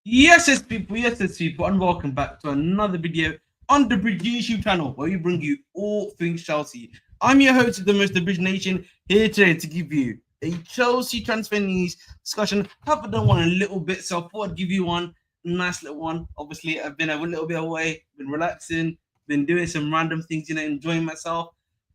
Yes, it's people, and welcome back to another video on the Bridge YouTube channel where we bring you all things Chelsea. I'm your host of the most the Bridge Nation here today to give you a Chelsea transfer news discussion. Haven't done one in a little bit, so I thought I'd give you one nice little one. Obviously, I've been a little bit away, been relaxing, been doing some random things, enjoying myself.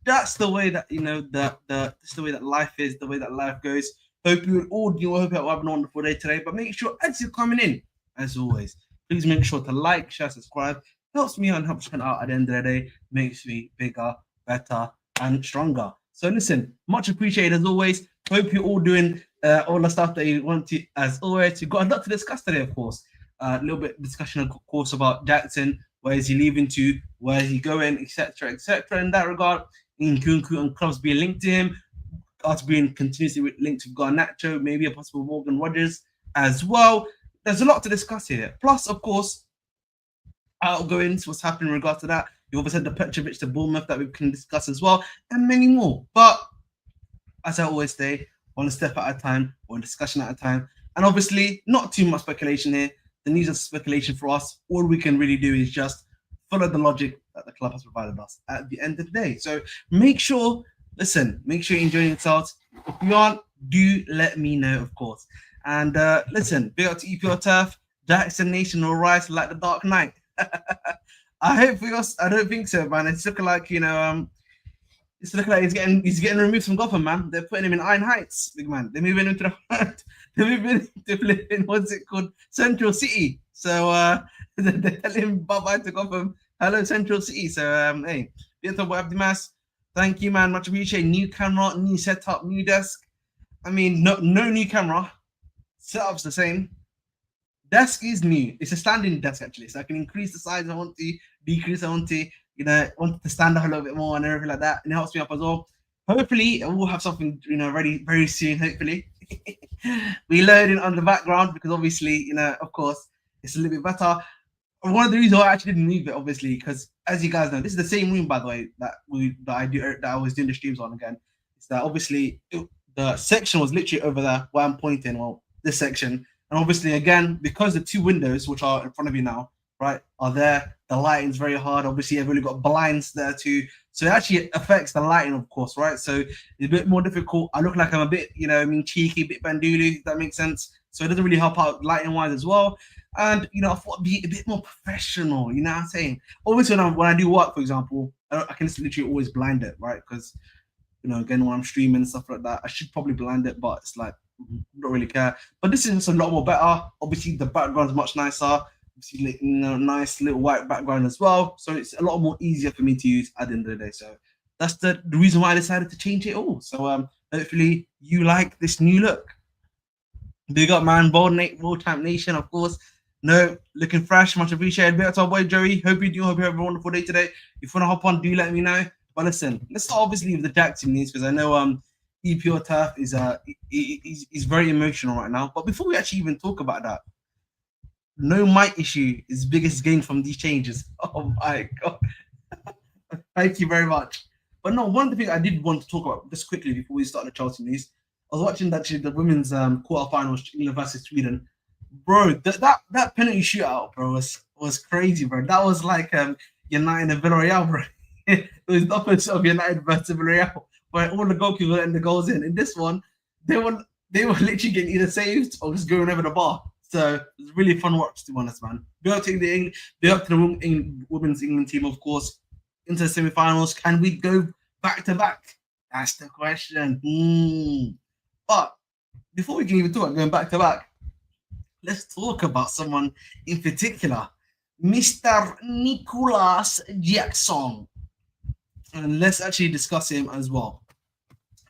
That's the way that that's the way that life is, the way that life goes. Hope you all hope you're having a wonderful day today. But make sure as you're coming in, as always, please make sure to like, share, subscribe. Helps me and helps me out at the end of the day. Makes me bigger, better, and stronger. So listen, much appreciated as always. Hope you're all doing all the stuff that you want to. As always, we've got a lot to discuss today, of course. A little bit of discussion, of course, about Jackson. Where is he leaving to? Where is he going? Etc. Etc. In that regard, Nkunku and clubs being linked to him. Us being continuously linked to Garnacho, maybe a possible Morgan Rogers as well. There's a lot to discuss here. Plus, of course, outgoings, what's happening in regards to that. You obviously had the Petrovic to Bournemouth that we can discuss as well, and many more. But as I always say, one step at a time, one discussion at a time. And obviously, not too much speculation here. The news is speculation for us. All we can really do is just follow the logic that the club has provided us at the end of the day. So make sure you're enjoying yourselves. If you aren't, do let me know, of course. And listen, big up to EPL Turf. Jackson Nation will rise like the Dark Knight. I don't think so, man. It's looking like it's looking like he's getting removed from Gotham, man. They're putting him in Iron Heights, big man. They're moving him to the they're moving to live in what's it called, Central City. So they're telling him bye-bye to Gotham. Hello, Central City. So hey, Abdimas, thank you, man. Much appreciated. New camera, new setup, new desk. I mean, no new camera. Setup's the same. Desk is new. It's a standing desk actually, so I can increase the size I want to, decrease I want to. Want to stand up a little bit more and everything like that, and it helps me up as well. Hopefully, we'll have something ready very soon. Hopefully, we load in on the background because obviously, of course, it's a little bit better. One of the reasons why I actually didn't move it, obviously, because as you guys know, this is the same room, by the way, that I was doing the streams on again. Is that obviously the section was literally over there where I'm pointing. Well, this section, and obviously again because the two windows which are in front of you now, right, are there. The lighting's very hard. Obviously, I've really got blinds there too, so it actually affects the lighting, of course, right? So it's a bit more difficult. I look like I'm a bit, cheeky, a bit bandulu. If that makes sense. So it doesn't really help out lighting wise as well. And I thought I'd be a bit more professional. You know what I'm saying? Obviously, when I do work, for example, I can literally always blind it, right? Because again, when I'm streaming and stuff like that, I should probably blind it, but it's like don't really care. But this is just a lot more better. Obviously, the background's much nicer. Obviously, nice little white background as well. So it's a lot more easier for me to use at the end of the day. So that's the reason why I decided to change it all. So hopefully you like this new look. Big up, man. Bold Champ Nation, of course. No, looking fresh. Much appreciated. Big up to our boy Joey. Hope you have a wonderful day today. If you want to hop on, do let me know. But listen, let's start obviously with the Jackson news because I know EPO Turf is very emotional right now. But before we actually even talk about that, no mic issue is biggest gain from these changes. Oh my god. Thank you very much. But no, one of the things I did want to talk about just quickly before we start the Chelsea news, I was watching actually the women's quarterfinals, England versus Sweden. Bro, that penalty shootout, bro, was crazy, bro. That was like United and Villarreal, bro. It was the opposite of United versus Villarreal, where all the goalkeepers were letting the goals in. In this one, they were literally getting either saved or just going over the bar. So it was really fun watch, to be honest, man. Big up to the women's England team, of course, into the semi-finals. Can we go back to back? That's the question. But before we can even talk about going back to back, let's talk about someone in particular, Mr. Nicolas Jackson. And let's actually discuss him as well.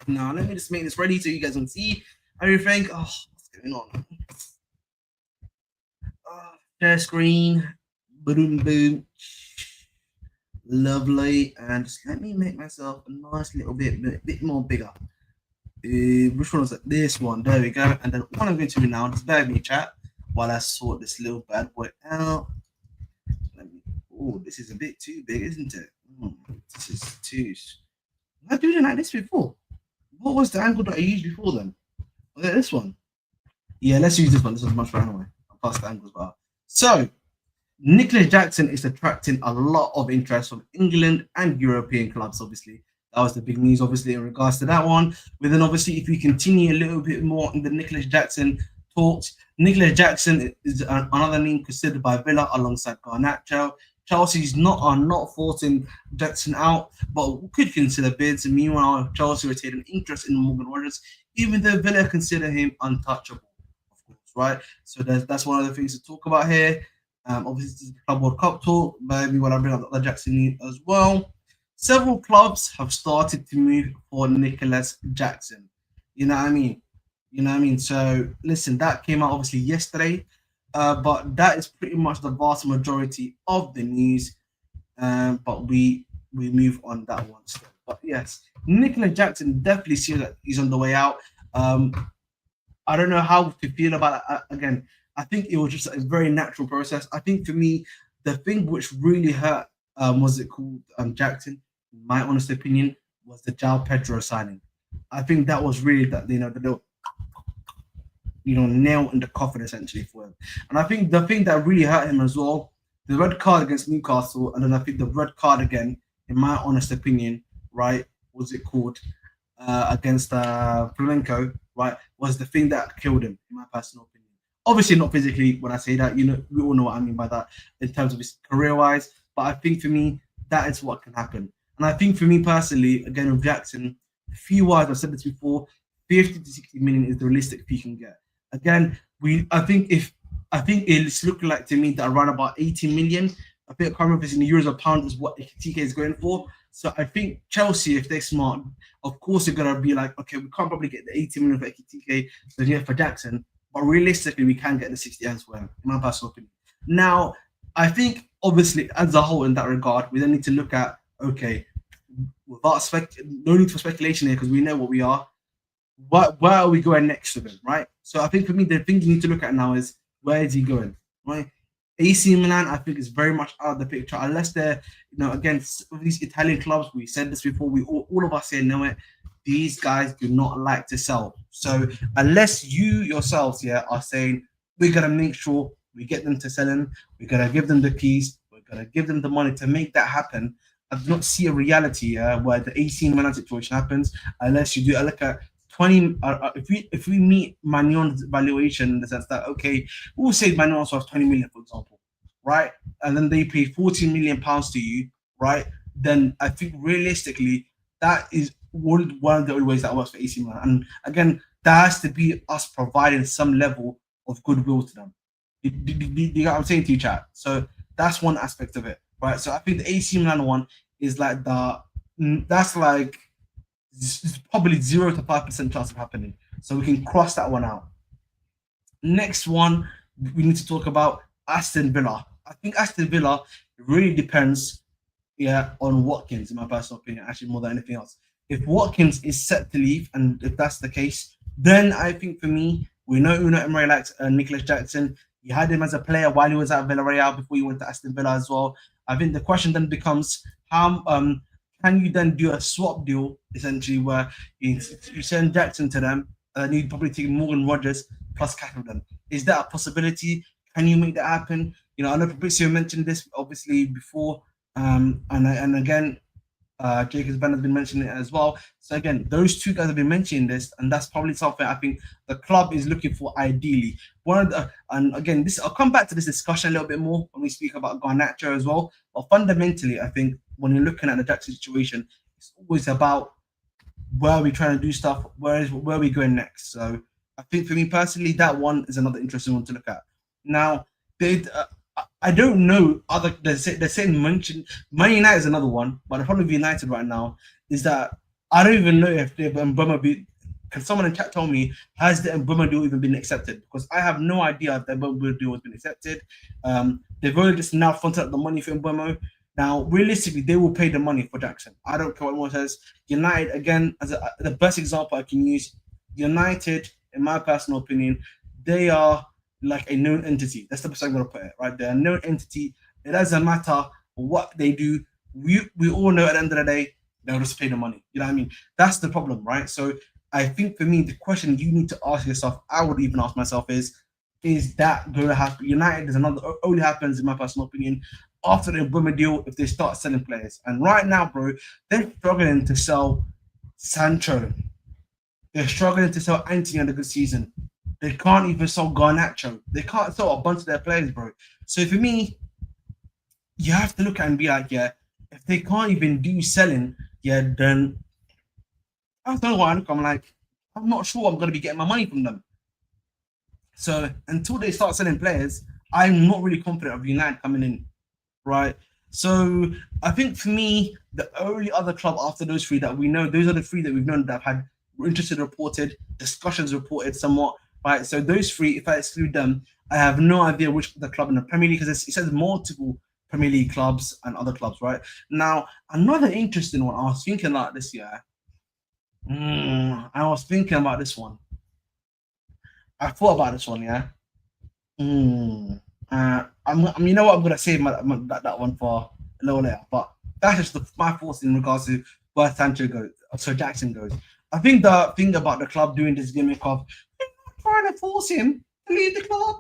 Now, let me just make this ready so you guys can see everything. Oh, what's going on? Share screen. Boom, boom. Lovely. And just let me make myself a nice little bit more bigger. Which one was it? This one. There we go. And then what I'm going to do now, just bear with me, chat, while I sort this little bad boy out. Oh, this is a bit too big, isn't it? This is too. Am I doing it like this before? What was the angle that I used before then? Was it this one? Yeah, let's use this one. This is much better anyway. I'll pass the angles better. So, Nicolas Jackson is attracting a lot of interest from England and European clubs, obviously. That was the big news, obviously, in regards to that one. But then, obviously, if we continue a little bit more in the Nicolas Jackson talks, Nicolas Jackson is another name considered by Villa alongside Garnacho. Chelsea's are not forcing Jackson out, but could consider bids. And meanwhile, Chelsea retained an interest in Morgan Rogers, even though Villa consider him untouchable, of course, right? So that's one of the things to talk about here. Obviously, this is the Club World Cup talk, maybe when I bring up the Jackson news as well. Several clubs have started to move for Nicolas Jackson. You know what I mean? So listen, that came out obviously yesterday. But that is pretty much the vast majority of the news. But we move on that one still. But yes, Nicolas Jackson definitely seems that he's on the way out. I don't know how to feel about it. Again, I think it was just a very natural process. I think for me, the thing which really hurt Jackson, in my honest opinion, was the João Pedro signing. I think that was really the little nail in the coffin essentially for him. And I think the thing that really hurt him as well, the red card against Newcastle, and then I think the red card again, in my honest opinion, right, against Flamenco, right, was the thing that killed him, in my personal opinion. Obviously not physically when I say that, we all know what I mean by that in terms of his career-wise, but I think for me, that is what can happen. And I think for me personally, again with Jackson, fee-wise, I've said this before, 50 to 60 million is the realistic fee you can get. Again, I think it's looking like to me that around about 80 million. I think I can't remember if it's in euros or pounds is what TK is going for. So I think Chelsea, if they're smart, of course they're gonna be like, okay, we can't probably get the 80 million for TK, so yeah, for Jackson, but realistically we can get the 60 elsewhere, in my personal opinion. Now, I think obviously as a whole in that regard, we then need to look at, okay, without no need for speculation here because we know what we are. where are we going next with him, right? So I think for me, the thing you need to look at now is where is he going, right? AC Milan, I think, is very much out of the picture unless they're, again, these Italian clubs. We said this before. We all of us here know it. These guys do not like to sell. So unless you yourselves, yeah, are saying we're gonna make sure we get them to sell him, we're gonna give them the keys, we're gonna give them the money to make that happen. I do not see a reality where the AC Milan situation happens unless you do look at 20. If we meet Magnon's valuation in the sense that, okay, we'll say Magnon's worth 20 million, for example, right? And then they pay 14 million pounds to you, right? Then I think realistically that is one of the only ways that works for AC Milan. And again, that has to be us providing some level of goodwill to them. You get what I'm saying to you, chat? So that's one aspect of it, right? So I think the AC Milan one is like that's like it's probably 0 to 5% chance of happening. So we can cross that one out. Next one, we need to talk about Aston Villa. I think Aston Villa really depends, on Watkins, in my personal opinion, actually more than anything else. If Watkins is set to leave, and if that's the case, then I think for me, we know Una Emery likes Nicolas Jackson. He had him as a player while he was at Villarreal before he went to Aston Villa as well. I think the question then becomes how can you then do a swap deal essentially where you send Jackson to them and you probably take Morgan Rogers plus Catalan? Is that a possibility? Can you make that happen? I know Fabrizio mentioned this obviously before, and again, Jacobs Ben has been mentioning it as well. So again, those two guys have been mentioning this, and that's probably something I think the club is looking for ideally. And again, I'll come back to this discussion a little bit more when we speak about Garnacho as well. But fundamentally, I think when you're looking at the Jackson situation, it's always about where are we trying to do stuff, where are we going next. So I think for me personally, that one is another interesting one to look at. Now, I don't know other. They're saying Man United is another one, but the problem with United right now is that I don't even know if the Mbeumo be. Can someone in chat tell me has the Mbeumo deal even been accepted? Because I have no idea if the Mbeumo deal has been accepted. They've already just now fronted up the money for Mbeumo. Now, realistically, they will pay the money for Jackson. I don't care what anyone says. United, again, as the best example I can use, United, in my personal opinion, they are like a known entity. That's the best I'm going to put it, right? They're a known entity. It doesn't matter what they do. We all know at the end of the day, they'll just pay the money. You know what I mean? That's the problem, right? So I think for me, the question you need to ask yourself, I would even ask myself is that going to happen? United is another, only happens, in my personal opinion, after the Mbeumo deal if they start selling players. And right now, bro, they're struggling to sell Sancho. They're struggling to sell Anthony on a good season. They can't even sell Garnacho. They can't sell a bunch of their players, bro. So for me, you have to look at and be like, if they can't even do selling, then I don't know why I'm like, I'm not sure I'm going to be getting my money from them. So until they start selling players, I'm not really confident of United coming in, right? So I think for me, the only other club after those three that we know, those are the three that we've known that have had interested reported, discussions reported somewhat, right? So those three, if I exclude them, I have no idea which the club in the Premier League, because it says multiple Premier League clubs and other clubs, right? Now, another interesting one, I was thinking about this year. I was thinking about this one. I thought about this one, yeah. You know what? I'm gonna save that one for a little later. But that's just my thoughts in regards to where Sancho goes, so Jackson goes. I think the thing about the club doing this gimmick of trying to force him to leave the club.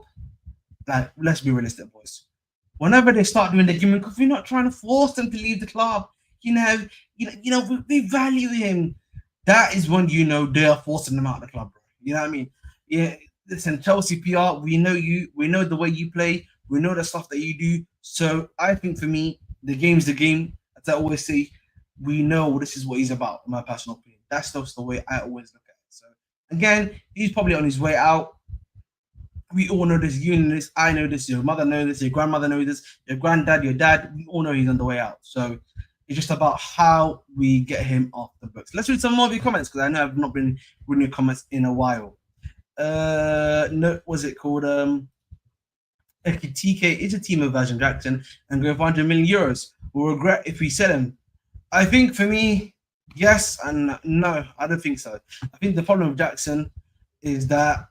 Like, let's be realistic, boys. Whenever they start doing the gimmick of, we're not trying to force them to leave the club. We value him. That is when they are forcing them out of the club, bro. You know what I mean? Yeah. Listen, Chelsea PR, we know you. We know the way you play. We know the stuff that you do. So I think for me, the game's the game. As I always say, we know this is what he's about, in my personal opinion. That's just the way I always look at it. So again, he's probably on his way out. We all know this. You know this. I know this. Your mother knows this. Your grandmother knows this. Your granddad, your dad. We all know he's on the way out. So it's just about how we get him off the books. Let's read some more of your comments, because I know I've not been reading your comments in a while. No, was it called? TK is a team of Virgin Jackson and go for 100 million euros. We'll regret if we sell him. I think for me, Yes and no. I don't think so. I think the problem with Jackson is that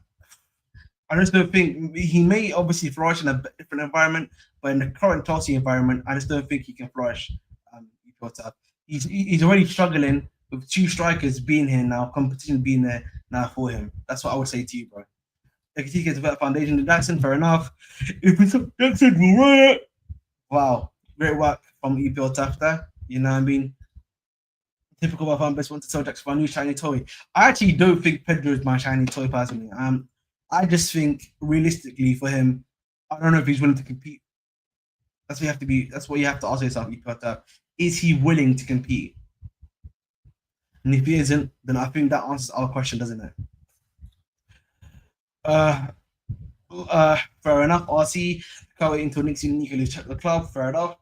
I just don't think he may obviously flourish in a different environment, but in the current Chelsea environment, I just don't think he can flourish. Jota. He's already struggling with two strikers being here now, competition being there now for him. That's what I would say to you, bro. If he gets a better foundation than Jackson, fair enough. If it's Jackson, will run it. Wow, great work from EPL Tafta. You know what I mean? Typical of best want to sell Jackson for a new shiny toy. I actually don't think Pedro is my shiny toy personally. I just think realistically for him, I don't know if he's willing to compete. That's what you have to be. That's what you have to ask yourself. Is he willing to compete? And if he isn't, then I think that answers our question, doesn't it? Uh, Fair enough. RC can't wait until next season. Nicolas check the club. Fair enough.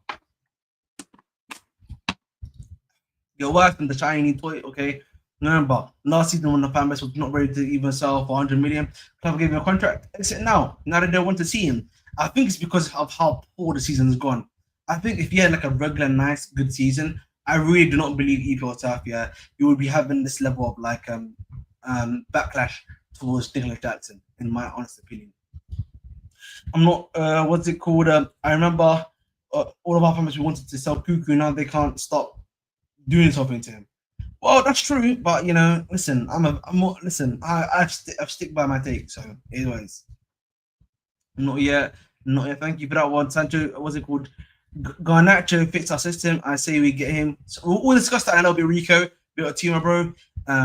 You're worse than the shiny toy. Okay. Remember, last season when the fan base was not ready to even sell for 100 million, club gave him a contract. Except now, now that they want to see him, I think it's because of how poor the season has gone. I think if he had like a regular, nice, good season, I really do not believe EPL South, yeah, you would be having this level of like backlash towards Nicolas Jackson, in my honest opinion. I'm not what's it called? I remember all of our families we wanted to sell Cuckoo, now they can't stop doing something to him. Well, that's true, but you know, listen, I'm not, listen, I stick by my take. So, anyways, not yet, not yet. Thank you for that one, Sancho. What's it called? Garnacho fits our system. I say we get him. So we'll discuss that a little bit. Rico, bit of team, bro.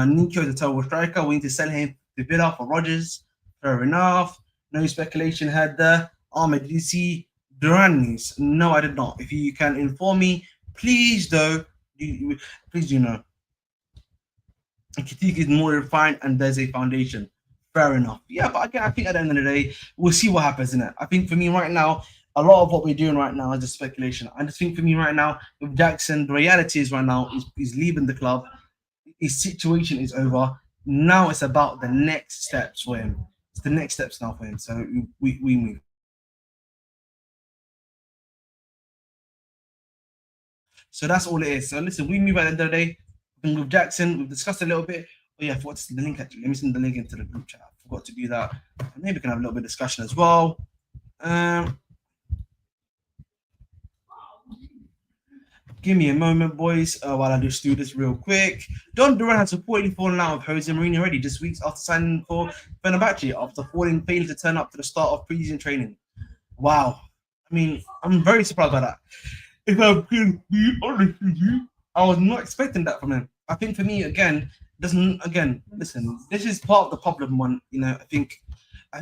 Nico is a terrible striker. We need to sell him to Villa for Rodgers. Fair enough. No speculation had there. Ahmed, did you see Duran news? No, I did not. If you can inform me, please, though, please do know. Critique is more refined and there's a foundation. Fair enough. Yeah, but again, I think at the end of the day, we'll see what happens in it. I think for me right now, a lot of what we're doing right now is just speculation. I just think for me right now, with Jackson, the reality is right now he's leaving the club. His situation is over. Now it's about the next steps for him. It's the next steps now for him. So we move. So that's all it is. So listen, we move at the end of the day. With Jackson, we've discussed a little bit. Oh yeah, I forgot to send the link actually. Let me send the link into the group chat. I forgot to do that. Maybe we can have a little bit of discussion as well. Um, Give me a moment, boys, while I just do this real quick. Don Duran has reportedly fallen out with Jose Mourinho already this week after signing for Fenerbahce after failing to turn up to the start of preseason training. Wow. I mean, I'm very surprised by that. If I can be honest with you, I was not expecting that from him. I think for me, listen, this is part of the problem. One, you know, I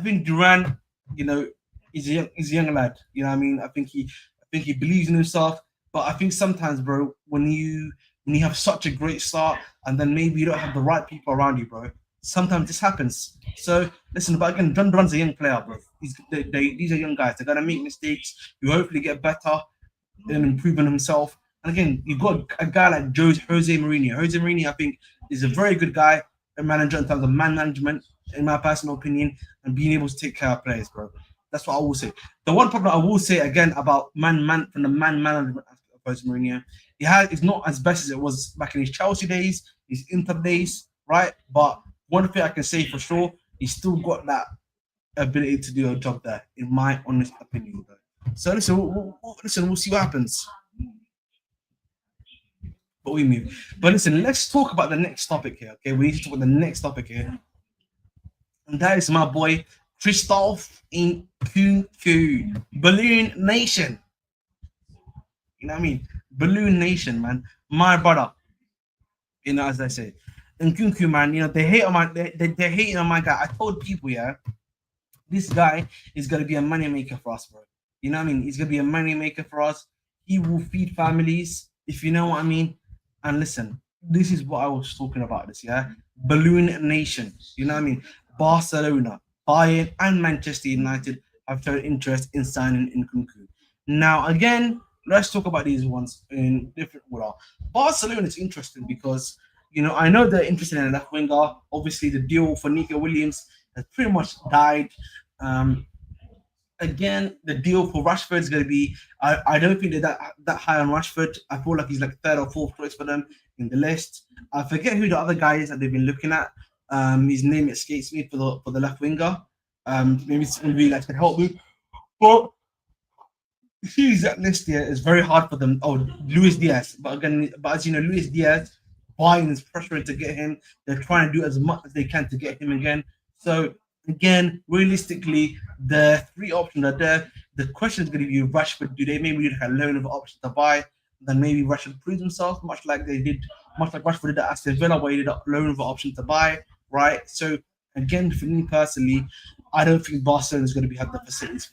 think Duran, you know, he's a young lad. You know, what I mean, I think he believes in himself. But I think sometimes, bro, when you have such a great start and then maybe you don't have the right people around you, bro, sometimes this happens. So listen, but again, John Duran's a young player, bro. These are young guys. They're gonna make mistakes. You hopefully get better and improving himself. And again, you've got a guy like Jose Mourinho. Jose Mourinho, I think, is a very good guy, a manager in terms of man management, in my personal opinion, and being able to take care of players, bro. That's what I will say. The one problem I will say again about man from the man management aspect of Jose Mourinho, it's not as best as it was back in his Chelsea days, his Inter days, right? But one thing I can say for sure, he's still got that ability to do a job there, in my honest opinion. Though. So listen, we'll see what happens. But we move. But listen, let's talk about the next topic here. Okay, we need to talk about the next topic here, and that is my boy Christoph Nkunku, Balloon Nation. You know what I mean? Balloon Nation, man. My brother. You know, as I say, Nkunku, man. You know they're hating on my guy. I told people, yeah, this guy is gonna be a money maker for us, bro. You know what I mean? He's gonna be a money maker for us. He will feed families, if you know what I mean. And listen, this is what I was talking about. This, yeah, Balloon Nation. You know what I mean? Barcelona, Bayern, and Manchester United have shown interest in signing Nkunku. Now, again, let's talk about these ones in different order. Barcelona is interesting because I know they're interested in a left winger. Obviously, the deal for Nico Williams has pretty much died. Um, Again, the deal for Rashford is going to be. I don't think they're that high on Rashford. I feel like he's like third or fourth choice for them in the list. I forget who the other guy is that they've been looking at. His name escapes me for the left winger. Maybe some of you guys can help me. But he's that list here is very hard for them. Oh, Luis Diaz. But again, as you know, Luis Diaz, Bayern is pressuring to get him. They're trying to do as much as they can to get him again. So again, realistically, the three options are there. The question is going to be Rashford. Do they maybe need a loan of option to buy? Then maybe Rashford proves himself, much like Rashford did at Aston Villa, where he did a loan of option to buy, right? So again, for me personally, I don't think Barcelona is going to have the facilities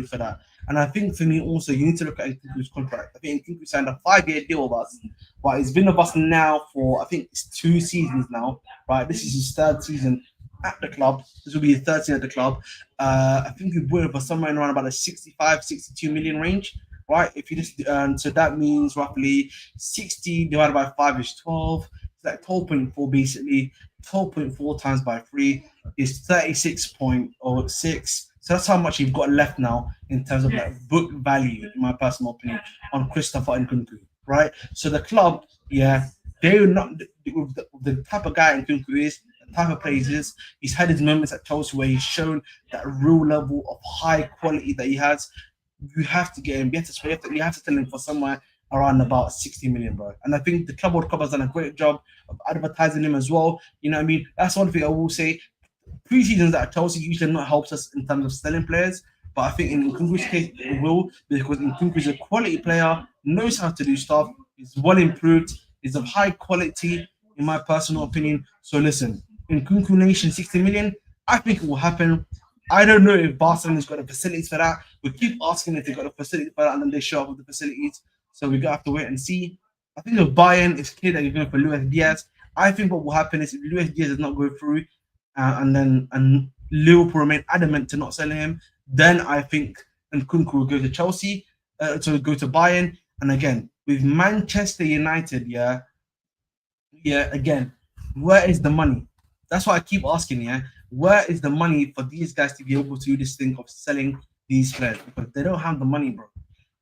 for that. And I think for me also, you need to look at Nkunku's contract. I think Nkunku signed a 5-year deal with us, but he's been with us now for, I think it's 2 seasons now, right? This is his 3rd season at the club. This will be his 3rd season at the club. I think we bought it for somewhere around about a 65, 62 million range, right? If you just, so that means roughly 60 divided by 5 is 12. It's like 12.4 basically. 12.4 times by 3 is 36.06. So that's how much you've got left now in terms of like book value, in my personal opinion, on Christopher Nkunku, right? So the club, yeah, they're not with the type of guy Nkunku is, the type of plays is. He's had his moments at Chelsea where he's shown that real level of high quality that he has. You have to get him. You have to tell him for somewhere around about 60 million, bro. And I think the Club World Cup has done a great job of advertising him as well. You know what I mean? That's one thing I will say. Pre-seasons at Chelsea usually not helps us in terms of selling players, but I think in Nkunku's case it will, because Nkunku is a quality player, knows how to do stuff, is well improved, is of high quality, in my personal opinion. So listen, Nkunku Nation 60 million, I think it will happen. I don't know if Barcelona's got the facilities for that. We keep asking if they got the facilities for that, and then they show up with the facilities. So we're gonna have to wait and see. I think with Bayern, it's clear that you're going for Luis Diaz. I think what will happen is if Luis Diaz does not go through, and Liverpool remain adamant to not selling him, then I think Nkunku will go to Chelsea, to go to Bayern. And again, with Manchester United, again, where is the money? That's why I keep asking, where is the money for these guys to be able to do this thing of selling these players? Because they don't have the money, bro.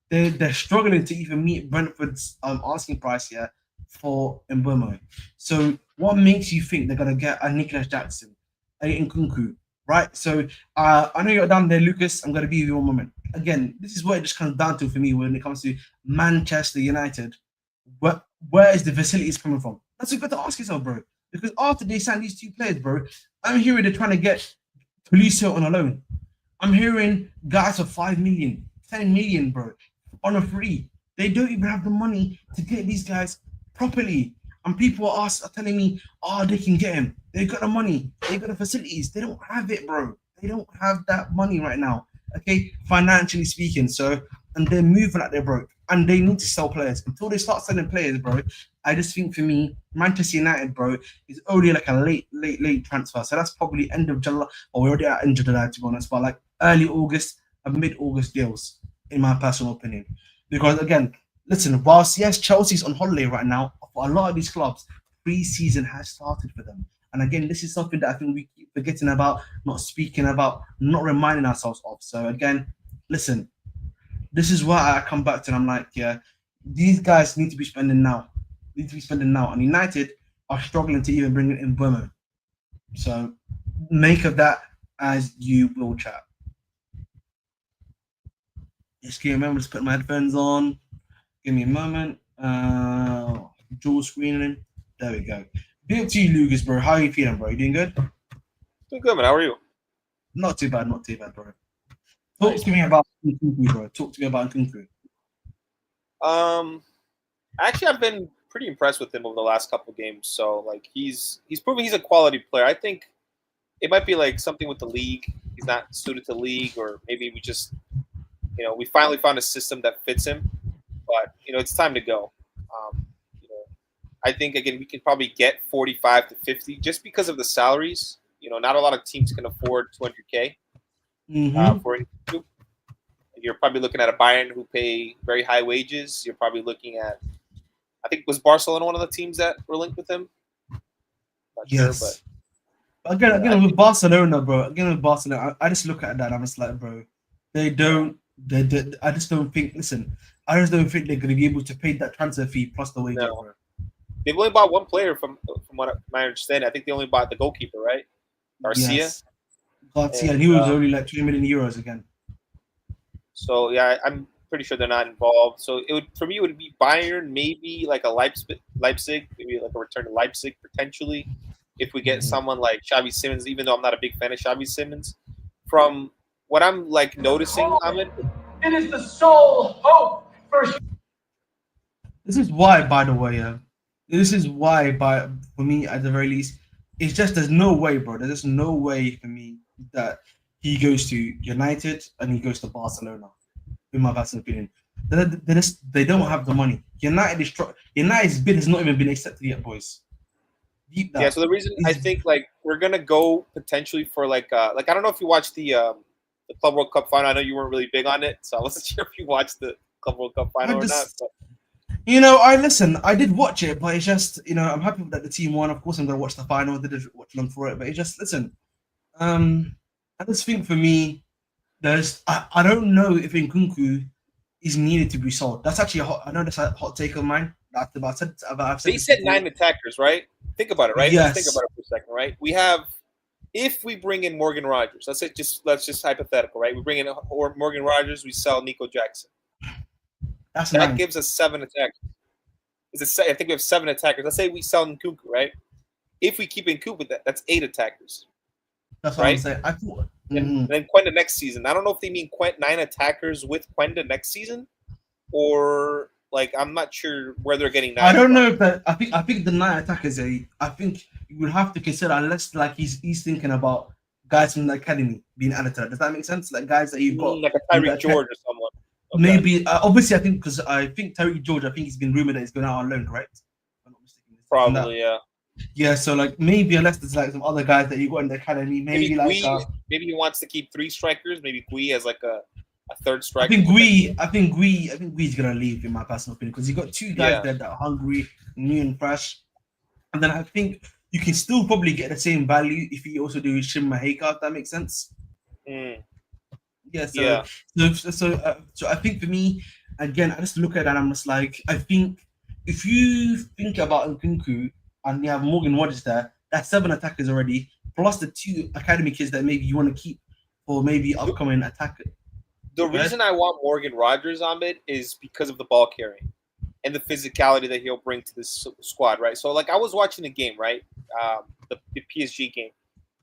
They're struggling to even meet Brentford's asking price here for Mbeumo. So what makes you think they're gonna get a Nicolas Jackson, a Nkunku, right? So I know you're down there, Lucas. I'm gonna be with you one moment. Again, this is what it just comes down to for me when it comes to Manchester United. Where is the facilities coming from? That's what you got to ask yourself, bro. Because after they signed these 2 players, bro, I'm hearing they're trying to get Tolisso on a loan. I'm hearing guys for 5 million, 10 million, bro, on a free. They don't even have the money to get these guys properly. And people are telling me, they can get him. They got the money. They got the facilities. They don't have it, bro. They don't have that money right now. Okay, financially speaking. So, and they're moving out there, bro. And they need to sell players. Until they start selling players, bro, I just think for me, Manchester United, bro, is only like a late transfer. So that's probably end of July, or we're already at end of July, to be honest, but like early August and mid-August deals, in my personal opinion. Because again, listen, whilst yes, Chelsea's on holiday right now, for a lot of these clubs, pre-season has started for them. And again, this is something that I think we keep forgetting about, not speaking about, not reminding ourselves of. So again, listen, this is why I come back to, and I'm like, these guys need to be spending now. And United are struggling to even bring it in Mbeumo. So make of that as you will, chat. Just give me a moment to put my headphones on. Give me a moment. Dual screening. There we go. Big up to you, Lucas, bro. How are you feeling, bro? You doing good? Doing good, man. How are you? Not too bad, bro. Talk to me about Nkunku. Actually, I've been pretty impressed with him over the last couple of games. So, like, he's proven he's a quality player. I think it might be like something with the league. He's not suited to league, or maybe we just, we finally found a system that fits him. But it's time to go. I think again we can probably get 45 to 50 just because of the salaries. Not a lot of teams can afford 200K for Nkunku. You're probably looking at a Bayern who pay very high wages. You're probably looking at, I think, was Barcelona one of the teams that were linked with him? Not sure, but again with Barcelona, bro. I just look at that. I'm just like, bro, I just don't think. Listen, I just don't think they're going to be able to pay that transfer fee plus the wages, bro. They've only bought one player from what my understanding. I think they only bought the goalkeeper, right? Garcia. Yes. Garcia, and he was only like 20 million euros again. So yeah, I'm pretty sure they're not involved. So it would for me it would be Bayern, maybe like a Leipzig, maybe like a return to Leipzig potentially, if we get someone like Xavi Simons. Even though I'm not a big fan of Xavi Simons, from what I'm like noticing, it is the sole hope for. This is why, by the way, this is why, for me at the very least, it's just there's no way, bro. There's just no way for me that he goes to United and he goes to Barcelona. In my personal opinion, they don't have the money. United's bid has not even been accepted yet, boys. Yeah. So the reason I think like we're gonna go potentially for like I don't know if you watched the Club World Cup final. I know you weren't really big on it, so I wasn't sure if you watched the Club World Cup final or not. But. I did watch it, but it's just, I'm happy that the team won. Of course, I'm going to watch the final. I did watch them for it, but it's just, I just think for me, I don't know if Nkunku is needed to be sold. That's actually I know that's a hot take of mine. I've said they said 9 attackers, right? Think about it, right? Yes. Let's think about it for a second, right? We have, if we bring in Morgan Rogers, let's just hypothetical, right? We bring in Morgan Rogers, we sell Nico Jackson. That gives us 7 attackers. I think we have 7 attackers. Let's say we sell Nkunku, right? If we keep Nkunku, that's 8 attackers. That's what I'm saying. I thought. And then Quenda next season. I don't know if they mean 9 attackers with Quenda next season, or like I'm not sure where they're getting 9. I don't know if that. I think the 9 attackers. I think you would have to consider, unless like he's thinking about guys from the academy being added to that. Does that make sense? Like guys that you've got like a Tyreek George or someone. Okay. Maybe obviously I think because I think Tyreek George, I think he's been rumored that he's going out on loan, correct? If I'm not mistaken. Probably, yeah. Yeah, so like maybe unless there's like some other guys that you got in the academy, maybe like maybe he wants to keep 3 strikers. Maybe Gui as like a third striker. I think Gui's gonna leave in my personal opinion because you got 2 guys there that are hungry, new and fresh, and then I think you can still probably get the same value if you also do Shin Maheka, if that makes sense. So I think for me, again, I just look at that and I'm just like, I think if you think about Nkunku and you have Morgan Rogers there, that's 7 attackers already, plus the 2 academy kids that maybe you want to keep for maybe upcoming attacker. The reason I want Morgan Rogers on it is because of the ball carrying and the physicality that he'll bring to this squad, right? So like I was watching the game, right? The PSG game.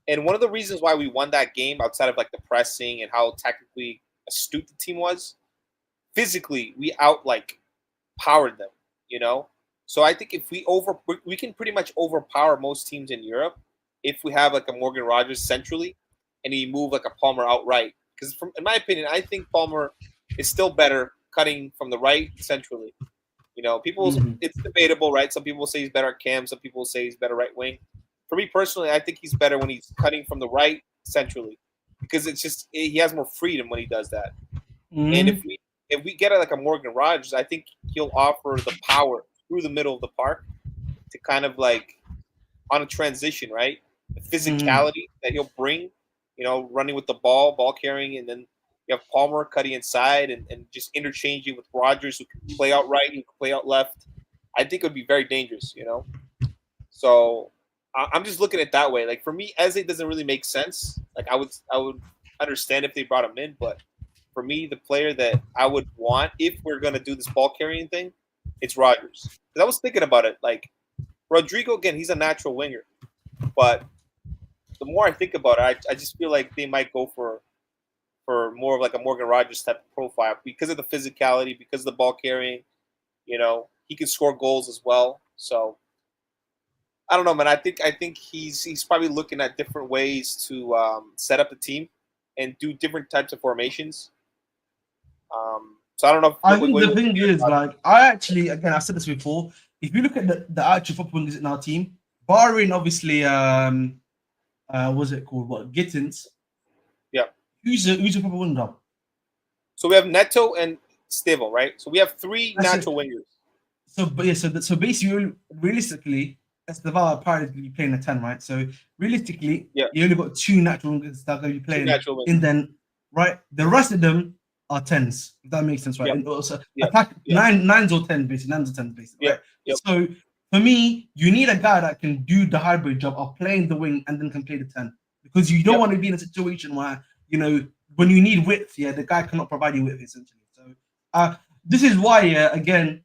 And one of the reasons why we won that game, outside of like the pressing and how tactically astute the team was, physically we powered them, So I think if we can pretty much overpower most teams in Europe if we have like a Morgan Rogers centrally and he move like a Palmer outright. Because in my opinion, I think Palmer is still better cutting from the right centrally. It's debatable, right? Some people say he's better at cam, some people say he's better right wing. For me personally, I think he's better when he's cutting from the right centrally because it's just he has more freedom when he does that. And if we get like a Morgan Rogers, I think he'll offer the power through the middle of the park to kind of like on a transition, right? The physicality that he'll bring, running with the ball carrying, and then you have Palmer cutting inside and just interchanging with Rogers, who can play out right, who can play out left. I think it would be very dangerous, So I'm just looking at it that way. Like for me, Eze doesn't really make sense. Like I would understand if they brought him in, but for me, the player that I would want if we're gonna do this ball carrying thing, it's Rogers. Because I was thinking about it. Like Rodrigo, again, he's a natural winger, but the more I think about it, I just feel like they might go for more of like a Morgan Rogers type of profile because of the physicality, because of the ball carrying. He can score goals as well. So I don't know, man. I think he's probably looking at different ways to set up the team and do different types of formations. So I don't know. I think the thing is, like, I said this before. If you look at the actual football wingers in our team, barring obviously, what's it called? What, Gittins? Yeah. Who's a football winger? So we have Neto and Stevo, right? So we have 3 natural wingers. So basically, realistically, Esteval apparently playing a 10, right? So realistically, you only got 2 natural wingers that are going to be playing, and then the rest of them are 10s. If that makes sense, right? And also attack 9s or 10s, basically. 9s or 10s, basically. Right? So for me, you need a guy that can do the hybrid job of playing the wing and then can play the 10. Because you don't want to be in a situation where, when you need width, the guy cannot provide you width, essentially. So this is why, again,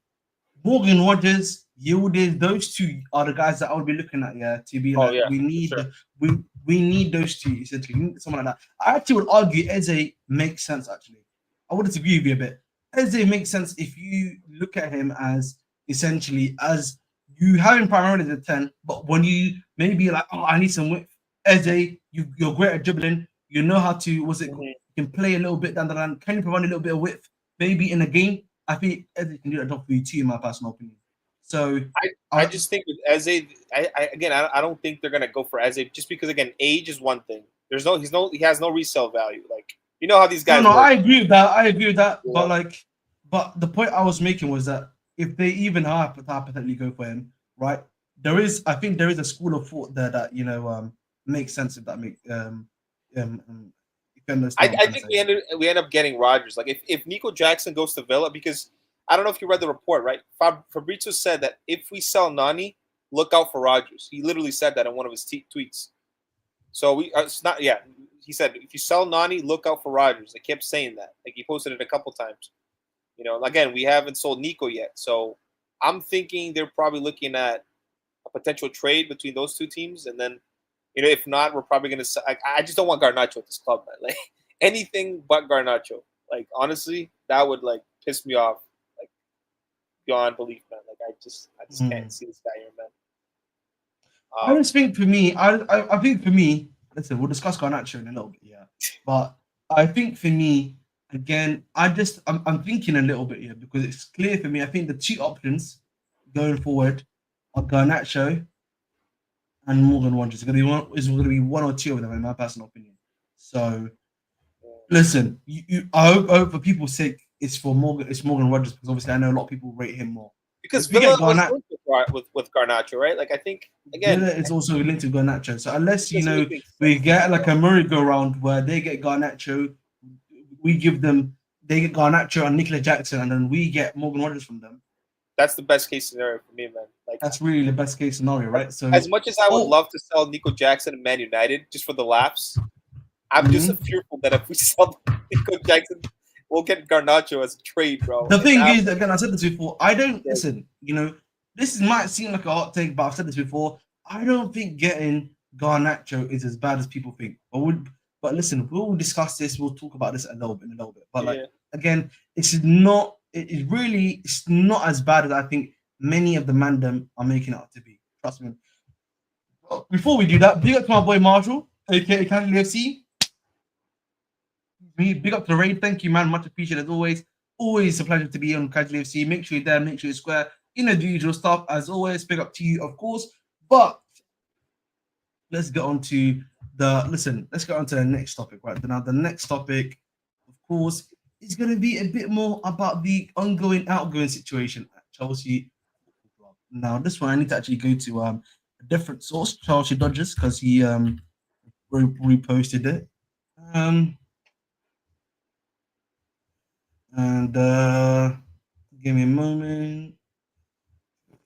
Morgan Rogers, Yildiz, those two are the guys that I would be looking at, to be like, we need we need those two, essentially. We need someone like that. I actually would argue Eze makes sense, actually. I would disagree with you a bit. Eze makes sense if you look at him as essentially as you have him primarily as a 10, but when you maybe like, I need some width. Eze, you're great at dribbling. You know how to, you can play a little bit down the line. Can you provide a little bit of width? Maybe in a game, I think Eze can do that job for you too, in my personal opinion. So I just think with Eze, I don't think they're gonna go for Eze just because again, age is one thing. He has no resale value. Like how these guys. No, I agree with that. Yeah. But the point I was making was that if they even hypothetically go for him, right? I think there is a school of thought there that makes sense if that makes I think we end up getting Rodgers. Like if Nico Jackson goes to Villa, because I don't know if you read the report, right? Fabrizio said that if we sell Nani, look out for Rodgers. He literally said that in one of his tweets. So it's not. Yeah, he said if you sell Nani, look out for Rodgers. They kept saying that. Like he posted it a couple times. Again, we haven't sold Nico yet, so I'm thinking they're probably looking at a potential trade between those two teams, and then if not, we're probably gonna. I just don't want Garnacho at this club, man. Like anything but Garnacho. Like honestly, that would like piss me off. Beyond belief, man. Like I just can't see this guy here, man. I just think for me, I think for me, listen, we'll discuss Garnacho in a little bit, yeah. But I think for me, again, I'm thinking a little bit here because it's clear for me. I think the two options going forward are Garnacho and Morgan Rogers. It's going to be one or two of them, in my personal opinion. So, listen, I hope for people's sake, it's Morgan Rogers because obviously I know a lot of people rate him more. Because Villa was linked with Garnacho, right? Like I think again, Villa is also linked to Garnacho. So unless we get like a merry-go-round where they get Garnacho, they get Garnacho and Nicolas Jackson, and then we get Morgan Rogers from them. That's the best case scenario for me, man. Like that's really the best case scenario, right? So as much as I would love to sell Nico Jackson and Man United just for the laughs, I'm just fearful that if we sell Nico Jackson, we'll get Garnacho as a trade, bro. The thing is, again, I said this before. I don't listen. This might seem like a hot take, but I've said this before. I don't think getting Garnacho is as bad as people think. But listen, we'll discuss this. We'll talk about this in a little bit. But again, it's not. It's not as bad as I think many of the mandem are making it out to be. Trust me. Before we do that, big up to my boy Marshall, aka Casual FC. Big up to the raid. Thank you, man. Much appreciated as always. Always a pleasure to be on Casual FC. Make sure you're there. Make sure you're square. The usual stuff. As always, big up to you, of course. But let's get on to the next topic, right? Now, the next topic, of course, is going to be a bit more about the outgoing situation at Chelsea. Now, this one I need to actually go to a different source, Chelsea Dodgers, because he reposted it. And give me a moment. I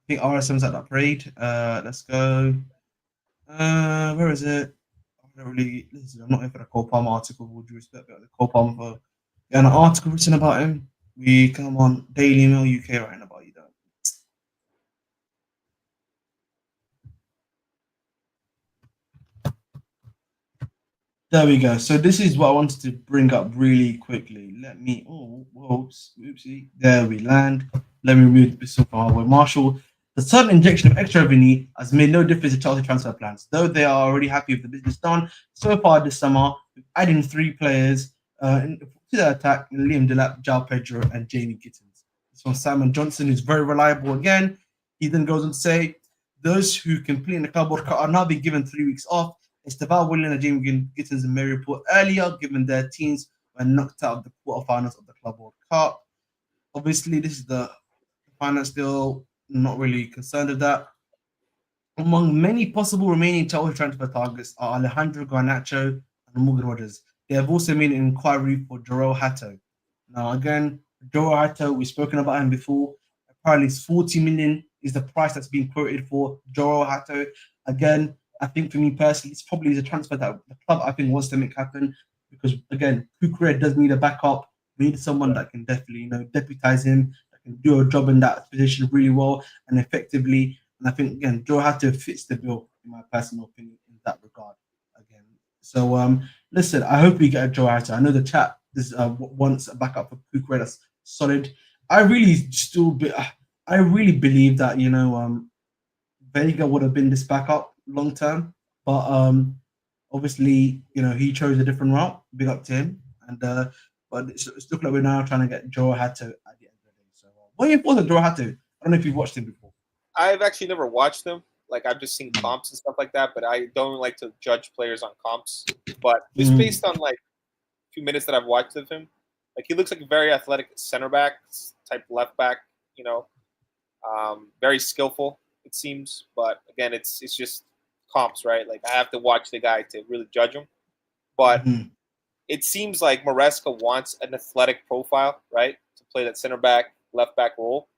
think RSM's at that parade. Let's go. Where is it? I'm not here for the Cole Palmer article. With due respect, but the Cole Palmer for an article written about him. We come on Daily Mail UK right now about you, though. There we go. So this is what I wanted to bring up really quickly. Oopsie. There we land. Let me remove this from our way. Marshall, the sudden injection of extra revenue has made no difference to Chelsea transfer plans, though they are already happy with the business done so far this summer, adding 3 players to the attack: Liam Delap, João Pedro, and Jamie Gittins. It's from Simon Johnson, who's very reliable again. He then goes on to say, those who complete in the club World Cup are now being given 3 weeks off. Esteval Willian and Jamie Gittins and Mary report earlier, given their teams were knocked out of the quarterfinals of the Club World Cup. Obviously, this is the finance deal. Not really concerned with that. Among many possible remaining Chelsea transfer targets are Alejandro Garnacho and Morgan Rogers. They have also made an inquiry for Joel Hatto. Now, again, Joel Hatto, we've spoken about him before. Apparently, it's 40 million is the price that's being quoted for Joel Hato. Again, I think for me personally, it's probably the transfer that the club I think wants to make happen because again, Kukurea does need a backup. We need someone that can definitely, deputize him, that can do a job in that position really well and effectively. And I think again, Joel Hato fits the bill in my personal opinion in that regard. Again, so listen, I hope we get a Joel Hato. I know the chat wants a backup for Kukurea that's solid. I really believe that Vega would have been this backup long term, but obviously he chose a different route. Big up to him, and but it's looking like we're now trying to get Joe Hato at the end of the day. So what are your thoughts on Joe Hato? I don't know if you've watched him before. I've actually never watched him. Like I've just seen comps and stuff like that, but I don't like to judge players on comps. But just based on like a few minutes that I've watched of him, like he looks like a very athletic center back type left back. Very skillful it seems. But again, it's just comps, right? Like I have to watch the guy to really judge him. But it seems like Maresca wants an athletic profile, right, to play that center back, left back role.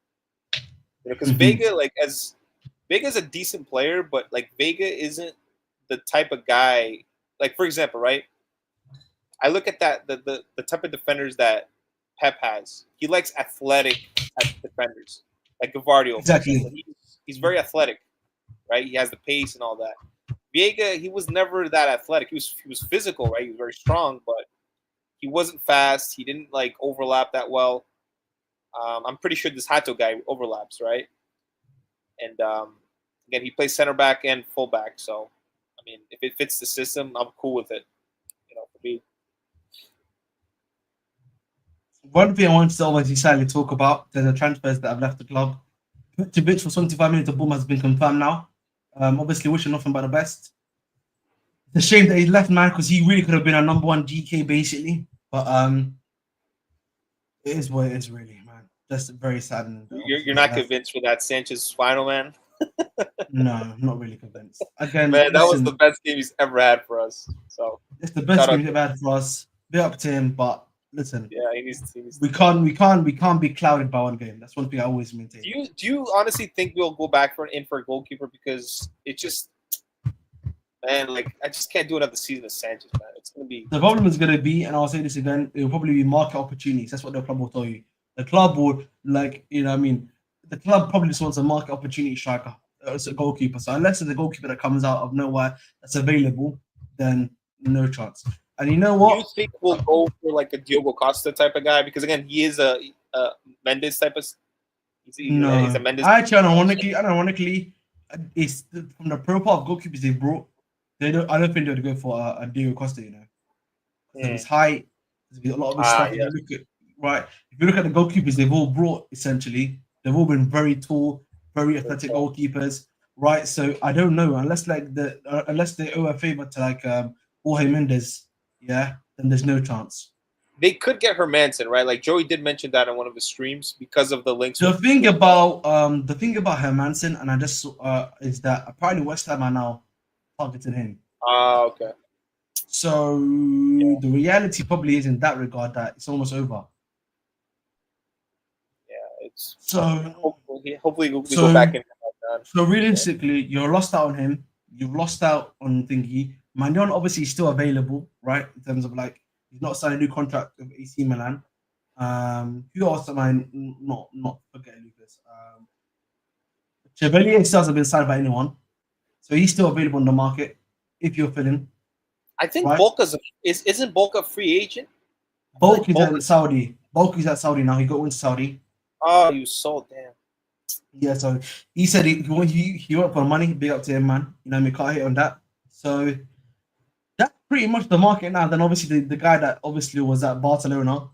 Because Vega's a decent player, but like Vega isn't the type of guy. Like for example, right? I look at that the type of defenders that Pep has. He likes athletic type of defenders, like Gavardio. Exactly. He's very athletic, right? He has the pace and all that. Vega, he was never that athletic. He was physical, right? He was very strong, but he wasn't fast. He didn't like overlap that well. I'm pretty sure this Hato guy overlaps, right? And again, he plays center back and full back. So, I mean, if it fits the system, I'm cool with it. For me. One thing I want to always decided to talk about, there's the transfers that have left the club. To bitch for 25 minutes of boom has been confirmed now. Obviously, wishing nothing but the best. It's a shame that he left, man, because he really could have been our number one GK, basically. But it is what it is, really, man. Just very sad. You're not convinced for that Sanchez final, man? No, I'm not really convinced. Again, man, that was the best game he's ever had for us. So it's the best game he's ever had for us. Bit up to him, but listen, yeah, he needs we can't be clouded by one game. That's one thing I always maintain. Do you honestly think we'll go back for a goalkeeper because it just, man, like I just can't do another season of Sanchez, man. It's gonna be the problem is gonna be, and I'll say this again, it will probably be market opportunities. That's what the club will tell you. The club would the club probably just wants a market opportunity striker, it's a goalkeeper. So unless it's a goalkeeper that comes out of nowhere that's available, then no chance. And you know what? Do you think we'll go for like a Diogo Costa type of guy? Because again, he is a Mendes type of. He's a Mendes. Actually, ironically, it's from the profile of goalkeepers they brought. I don't think they would go for a Diogo Costa. His height, there's a lot of stuff. Yeah. If you look at the goalkeepers they've all brought, essentially, they've all been very tall, very athletic goalkeepers, right? So I don't know unless they owe a favor to like Jorge Mendes. Yeah, then there's no chance. They could get Hermansen, right? Like Joey did mention that on one of his streams because of the links. The thing about Hermansen, and I just is that apparently West Ham are now targeting him. Okay. So the reality probably is in that regard that it's almost over. Yeah, it's so hopefully we go back in. So realistically, you're lost out on him. You've lost out on Thingy. Magnon obviously is still available, right? In terms of like he's not signed a new contract with AC Milan. Who else am I not forgetting Lucas? Chevalier still hasn't been signed by anyone, so he's still available in the market if you're feeling. I think right? Isn't Bolka a free agent? Bolka's at Saudi. Bolka's at Saudi now. He got into Saudi. Oh, he was sold, damn. Yeah, so he said he went for money. Big up to him, man. We can't hit on that. So that's pretty much the market now. Then obviously the guy that obviously was at Barcelona,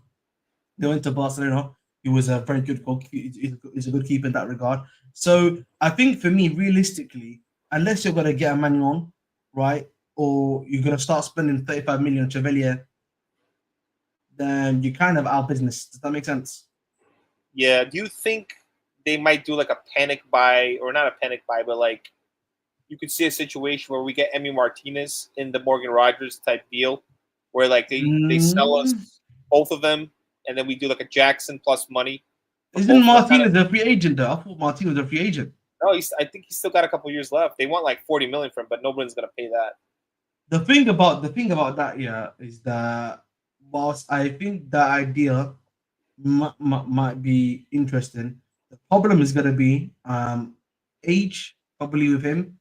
they went to Barcelona. He was a very good goalkeeper. He's a good keeper in that regard. So I think for me, realistically, unless you're gonna get a Magnon, right, or you're gonna start spending 35 million on Chevalier, then you're kind of out of business. Does that make sense? Yeah. Do you think they might do like a panic buy, or not a panic buy, but like you could see a situation where we get Emi Martinez in the Morgan Rogers type deal, where like they sell us both of them, and then we do like a Jackson plus money. Isn't Martinez a free agent though? I thought Martinez was a free agent. No, I think he's still got a couple years left. They want like 40 million for him, but nobody's gonna pay that. The thing about that, yeah, is that whilst I think the idea might be interesting, the problem is gonna be age probably with him,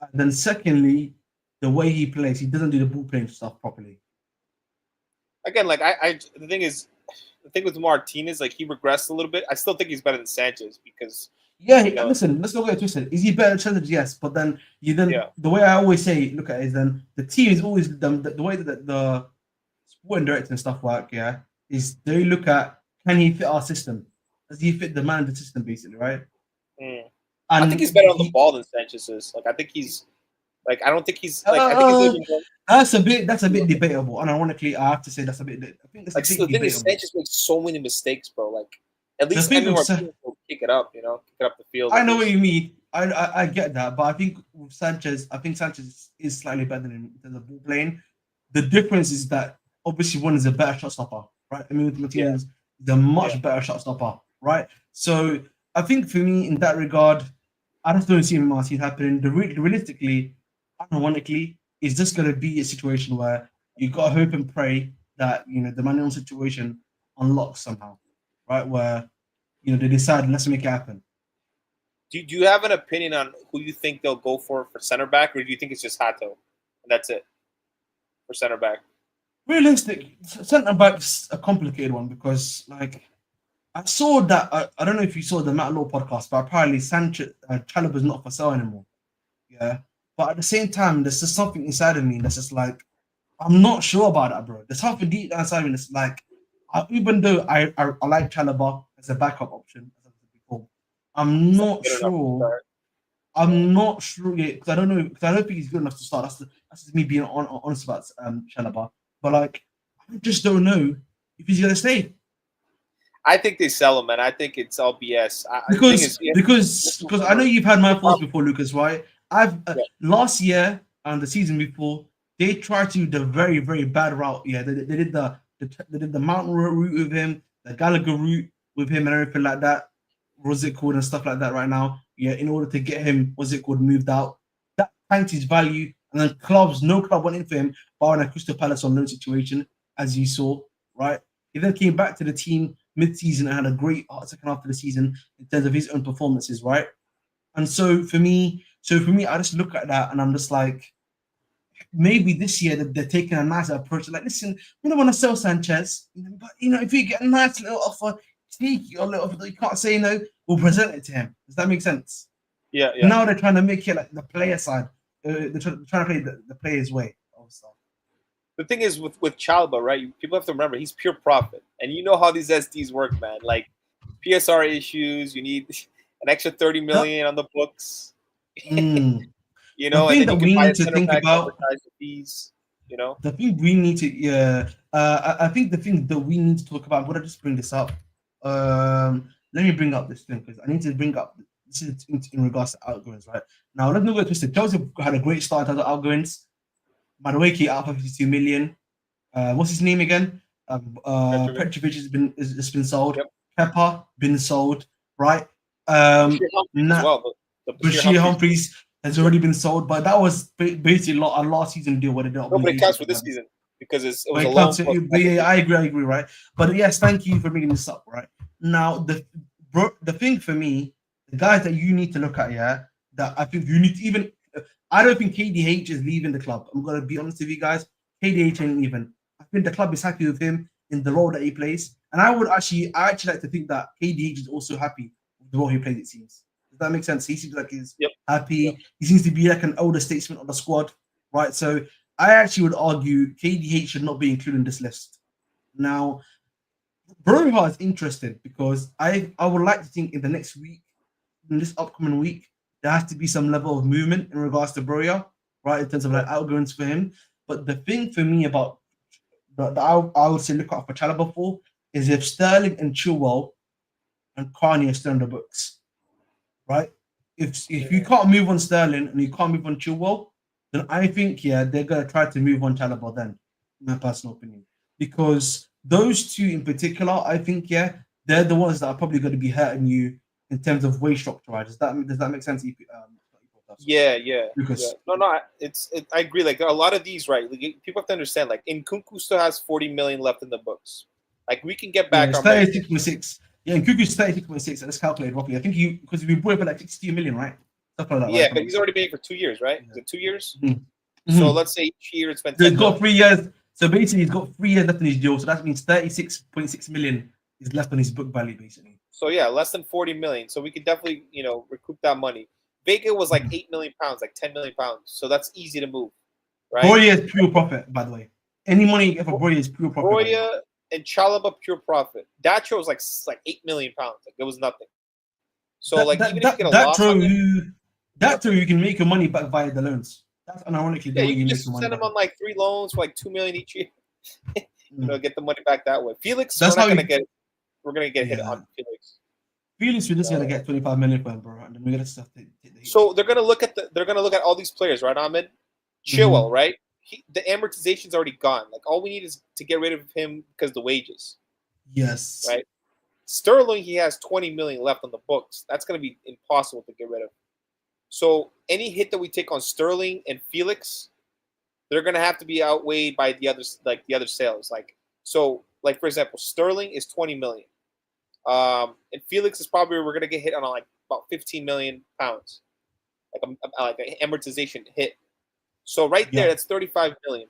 and then secondly, the way he plays, he doesn't do the ball playing stuff properly. Again, like the thing with Martinez, like he regressed a little bit. I still think he's better than Sanchez because Yeah, listen, let's not get twisted. Is he better than Sanchez? Yes, but then the way I always say, look at it is then the team is always the way that the sporting director and stuff work. Yeah, is they look at, can he fit our system? Does he fit the manager system basically, right? And I think he's better on the ball than Sanchez is. Like I think he's like I don't think he's like I think he's that's a bit debatable. And ironically, I have to say that's a bit. I think that's like a bit the thing debatable. is Sanchez makes so many mistakes, bro. Like at least Martinez will kick it up, kick it up the field. I know what you mean. I get that, but I think with Sanchez, Sanchez is slightly better than him in terms of ball playing. The difference is that obviously one is a better shot stopper, right? I mean, with Martinez, he's a much better shot stopper, right? So I think for me, in that regard, I just don't see Martinez happening. Realistically, ironically, it's just going to be a situation where you got to hope and pray that the manual situation unlocks somehow, right? Where they decide, let's make it happen. Do you have an opinion on who you think they'll go for center back, or do you think it's just Hato and that's it for center back? Realistic, center back's a complicated one because, like, I saw that. I don't know if you saw the Matt Law podcast, but apparently Sanchez Chalobah's not for sale anymore. Yeah, but at the same time, there's just something inside of me that's just like, I'm not sure about that, bro. There's something deep down inside of me that's like, even though I like Chalobah as a backup option, as I said before, I'm not sure. I'm not sure yet because I don't know, because I don't think he's good enough to start. That's just me being honest about Chalobah. But like, I just don't know if he's gonna stay. I think they sell him, man. I think it's all BS. Because I know you've had my thoughts before, Lucas. Right? Last year and the season before, they tried to do the very, very bad route. Yeah, they did the mountain route with him, the Gallagher route with him, and everything like that. What's it called and stuff like that right now? Yeah, in order to get him, moved out. That tanked his value, and then no club went in for him, barring a Crystal Palace on loan situation, as you saw, right? He then came back to the team mid-season and had a great second half of the season in terms of his own performances, right? And so for me, I just look at that and I'm just like, maybe this year they're taking a nice approach. Like, listen, we don't want to sell Sanchez, but if you get a nice little offer, take your little offer that you can't say no, we'll present it to him. Does that make sense? Yeah. Now they're trying to make it like the player side. They're trying to play the player's way. Also. The thing is with Chalobah, right? People have to remember he's pure profit, and you know how these SDs work, man. Like PSR issues, you need an extra 30 million on the books. The thing that we need to think about. The fees, The thing we need to, I think the thing that we need to talk about. I'm gonna just bring this up. Let me bring up this thing because I need to bring up this is in regards to outgoings, right? Now let's not get twisted. Chelsea had a great start as outgoings. By the way, he out for 52 million. What's his name again? Petrovic has been sold. Yep. Kepa been sold, right? Bashir Humphries has already been sold, but that was basically a last season deal. What it nobody counts for this season because it was a loan. I agree, right? But yes, thank you for bringing this up, right? Now the thing for me, the guys that you need to look at, that I think you need to even. I don't think KDH is leaving the club. I'm going to be honest with you guys. KDH ain't leaving. I think the club is happy with him in the role that he plays. And I actually like to think that KDH is also happy with the role he plays, it seems. Does that make sense? He seems like he's happy. Yep. He seems to be like an older statesman of the squad, right? So I actually would argue KDH should not be included in this list. Now, Broha is interested because I would like to think in the next week, in this upcoming week, there has to be some level of movement in regards to Broja, right? In terms of like outgoings for him. But the thing for me about that I would say look out for Chalobah for is if Sterling and Chilwell and Carney are still in the books, right? If you can't move on Sterling and you can't move on Chilwell, then I think they're gonna try to move on Chalobah then, in my personal opinion. Because those two in particular, I think they're the ones that are probably going to be hurting you in terms of wage structure. Right? Does that make sense? Yeah. Lucas. No, I agree. Like a lot of these, right? Like, people have to understand. Like Nkunku still has 40 million left in the books. Like we can get back it's our money. 36.6. Yeah, and Nkunku's 36.6. Let's calculate roughly. I think because we bought it for like 62 million, right? Stuff like that. Yeah, right? but he's already paying for 2 years, right? Is it 2 years? Mm-hmm. So let's say each year it's been So 10 he's got million. 3 years. So basically, he's got 3 years left in his deal. So that means 36.6 million is left on his book value, basically. So yeah, less than 40 million. So we could definitely, recoup that money. Vega was like 8 million pounds, like 10 million pounds. So that's easy to move, right? Broya is pure profit, by the way. Any money you get for Broya is pure profit. Broya and Chalaba, pure profit. Dacho was like 8 million pounds. Like it was nothing. So even if you get a loss on him, you can make your money back via the loans. That's unironically the way you you can make just your money send him back. on like 3 loans for like 2 million each year. Get the money back that way. Felix, That's we're gonna get hit on Felix. Felix, we're just gonna get 25 million for him, bro, and then we're gonna stuff the So they're gonna look at all these players, right, Ahmed? Chilwell, right? The amortization's already gone. Like all we need is to get rid of him because of the wages. Yes. Right. Sterling, he has 20 million left on the books. That's gonna be impossible to get rid of. So any hit that we take on Sterling and Felix, they're gonna have to be outweighed by the other sales. Like for example, Sterling is 20 million. And Felix is probably we're gonna get hit on like about 15 million pounds, like an amortization hit. So there, that's 35 million.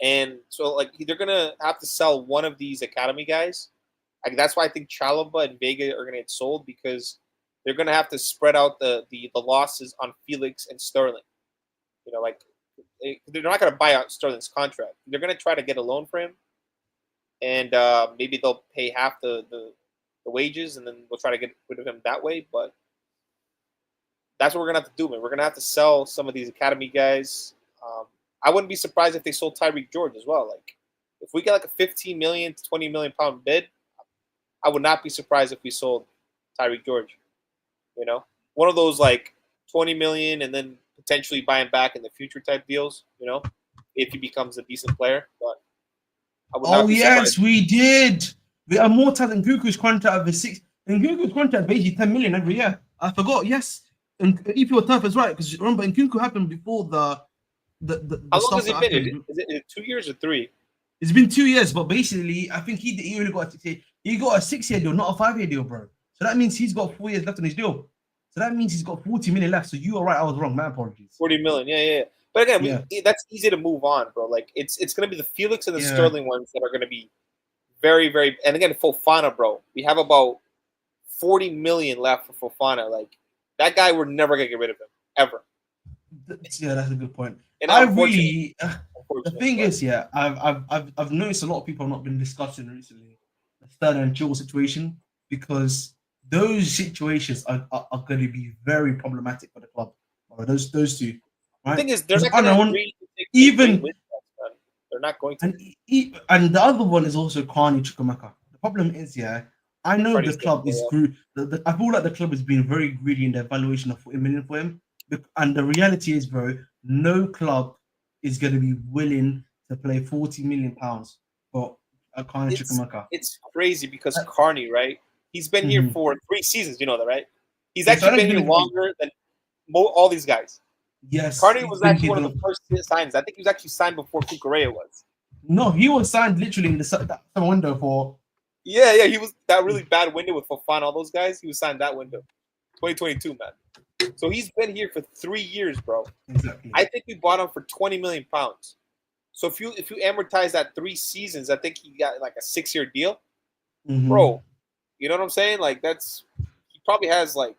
And so like they're gonna have to sell one of these academy guys. Like that's why I think Chalaba and Vega are gonna get sold because they're gonna have to spread out the losses on Felix and Sterling. They're not gonna buy out Sterling's contract. They're gonna try to get a loan for him, and maybe they'll pay half the wages, and then we'll try to get rid of him that way. But that's what we're gonna have to do, man. We're gonna have to sell some of these academy guys. I wouldn't be surprised if they sold Tyreek George as well. Like, if we get like a 15 million to 20 million pound bid, I would not be surprised if we sold Tyreek George. One of those like 20 million and then potentially buy him back in the future type deals. If he becomes a decent player, but I would not be surprised. We did. We are more than Nkunku's contract of the 6. And Nkunku's contract basically 10 million every year. I forgot. Yes, and if you were tough as right, because remember Nkunku happened before the How long has it been? Is it 2 years or 3? It's been 2 years, but basically, I think he really got he got a 6-year deal, not a 5-year deal, bro. So that means he's got 4 years left on his deal. So that means he's got 40 million left. So you are right, I was wrong. My apologies. 40 million, yeah. But again, that's easy to move on, bro. Like it's going to be the Felix and the Sterling ones that are going to be very, very. And again, Fofana, bro, we have about 40 million left for Fofana. Like that guy, we're never going to get rid of him ever. Yeah, that's a good point. And the thing is, I've noticed a lot of people have not been discussing recently the Sterling and Chilwell situation because those situations are going to be very problematic for the club. Or those two. Right? The thing is, they're not going to agree to take even. They're not going to. And the other one is also Carney Chukwuemeka. The problem is, I know the club is I feel like the club has been very greedy in the evaluation of 40 million for him. And the reality is, bro, no club is going to be willing to play 40 million pounds for a Carney Chukwuemeka. It's crazy because Carney, right? He's been here for 3 seasons. You know that, right? He's actually been here longer than all these guys. Yes. Carney was actually one of the first signs. I think he was actually signed before Kukurea was. No, he was signed literally in the summer window for. Yeah. He was that really bad window with Fofana, all those guys. He was signed that window, 2022, man. So he's been here for 3 years, bro. Exactly. I think we bought him for 20 million pounds. So if you amortize that 3 seasons, I think he got like a 6-year deal, bro. You know what I'm saying? Like he probably has like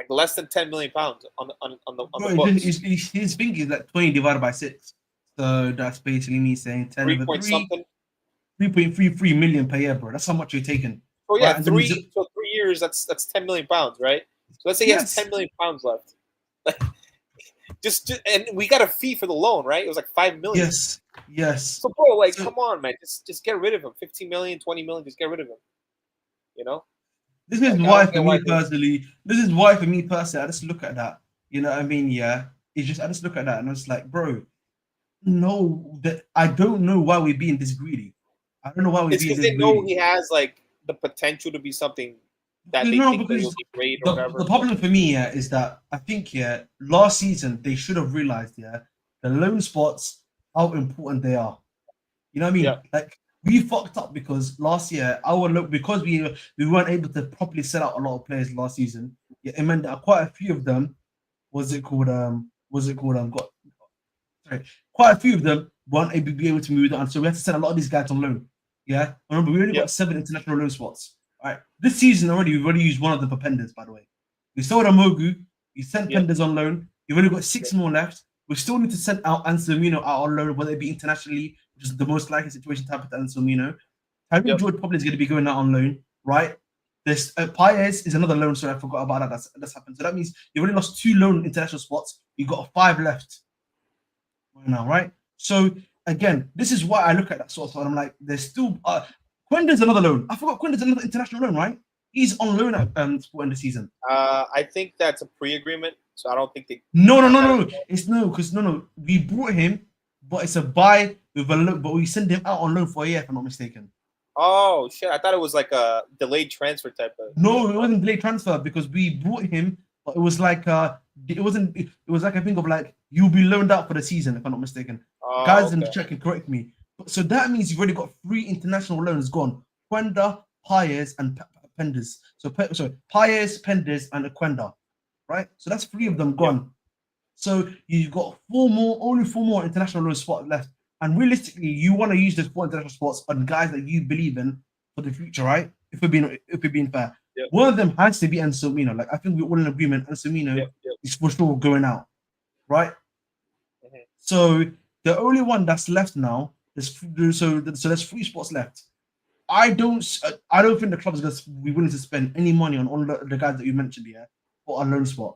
less than 10 million pounds on the books. His thing is like 20 divided by 6. So that's basically me saying 10 3 point something. 3.33 million per year, bro. That's how much you're taking. Oh yeah, right? 3 years. That's 10 million pounds, right? So let's say he has 10 million pounds left. Just and we got a fee for the loan, right? It was like 5 million. Yes. So bro, come on, man. Just get rid of him. 15 million, 20 million. Just get rid of him. This is why for me personally, I just look at that. You know what I mean? Yeah. It's just I just look at that and I was like, bro, no, I don't know why we're being this greedy. I don't know why we're being this greedy. It's because they know he has like the potential to be something that they No, think that it'll because be great or whatever. the problem for me is that I think last season they should have realized the loan spots how important they are. You know what I mean? Yeah. Like we fucked up because last year because we weren't able to properly set out a lot of players last season. Yeah, it meant that quite a few of them got sorry, quite a few of them weren't able to move on. So we had to send a lot of these guys on loan. Yeah. Remember, we only got 7 international loan spots. All right. This season we've already used one of the Penders, by the way. We sold Amogu, we sent Penders on loan. You've only got 6 more left. We still need to send out Anselmino out on loan, whether it be internationally, which is the most likely situation to happen to Anselmino. Tyreek George probably is going to be going out on loan, right? This Paez is another loan, so I forgot about that. That's happened. So that means you've already lost 2 loan international spots. You've got 5 left right now, right? So again, this is why I look at that sort of stuff. I'm like, there's still Quenda's another loan. I forgot Quenda's another international loan, right? He's on loan at Sport in the season. I think that's a pre-agreement, so I don't think they. No. It's because we brought him, but it's a buy with a loan, but we send him out on loan for a year, if I'm not mistaken. Oh shit! I thought it was like a delayed transfer type of. No, it wasn't delayed transfer because we brought him, but it was like it wasn't. It was like a thing of like you'll be loaned out for the season, if I'm not mistaken. Guys in the chat can correct me. So that means you've already got 3 international loans gone: Quenda, Paez, and Penders. So Paez, Penders, and Quenda, right? So that's 3 of them gone. Yeah. So you've got only 4 more international loan spots left. And realistically, you want to use those 4 international spots on guys that you believe in for the future, right? If we're being fair. Yep. One of them has to be Anselmino. Like I think we're all in agreement. Anselmino is for sure going out, right? Mm-hmm. So the only one that's left now is so there's 3 spots left. I don't think the club is going to be willing to spend any money on all the guys that you mentioned here for a loan spot.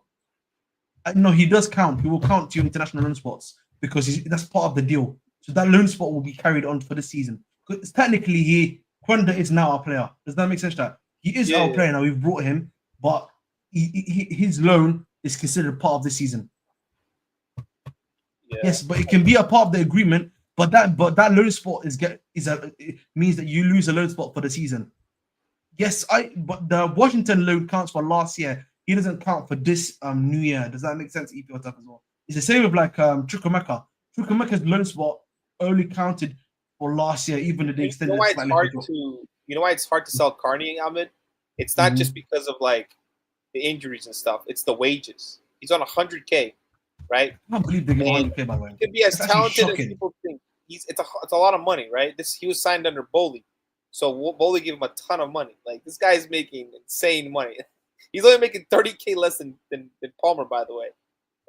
No, he does count. He will count your international loan spots because that's part of the deal. So that loan spot will be carried on for the season. Because technically, Quenda is now our player. Does that make sense? That he is our player now. We've brought him, but his loan is considered part of the season. Yeah. Yes, but it can be a part of the agreement. But that loan spot it means that you lose a loan spot for the season. Yes, but the Washington loan counts for last year. He doesn't count for this new year. Does that make sense? EPL stuff as well. It's the same with like Chukwemeka. Chukwemeka's loan spot only counted for last year, even if they extended. You know why it's hard to sell Carney, Ahmed? It's not just because of like the injuries and stuff. It's the wages. He's on 100K, right? I can't believe they get 100K by the way. He could be as talented as people think. It's a lot of money, right? He was signed under Bowley, so Bowley gave him a ton of money. Like this guy's making insane money. He's only making 30K less than Palmer, by the way,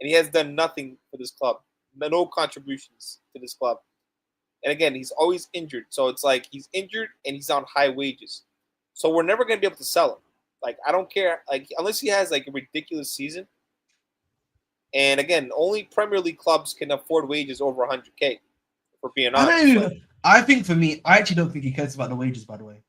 and he has done nothing for this club. No contributions to this club. And again, he's always injured. So it's like he's injured and he's on high wages. So we're never going to be able to sell him. Like, I don't care. Like, unless he has like a ridiculous season. And again, only Premier League clubs can afford wages over 100K. For being honest. I think for me, I actually don't think he cares about the wages, by the way.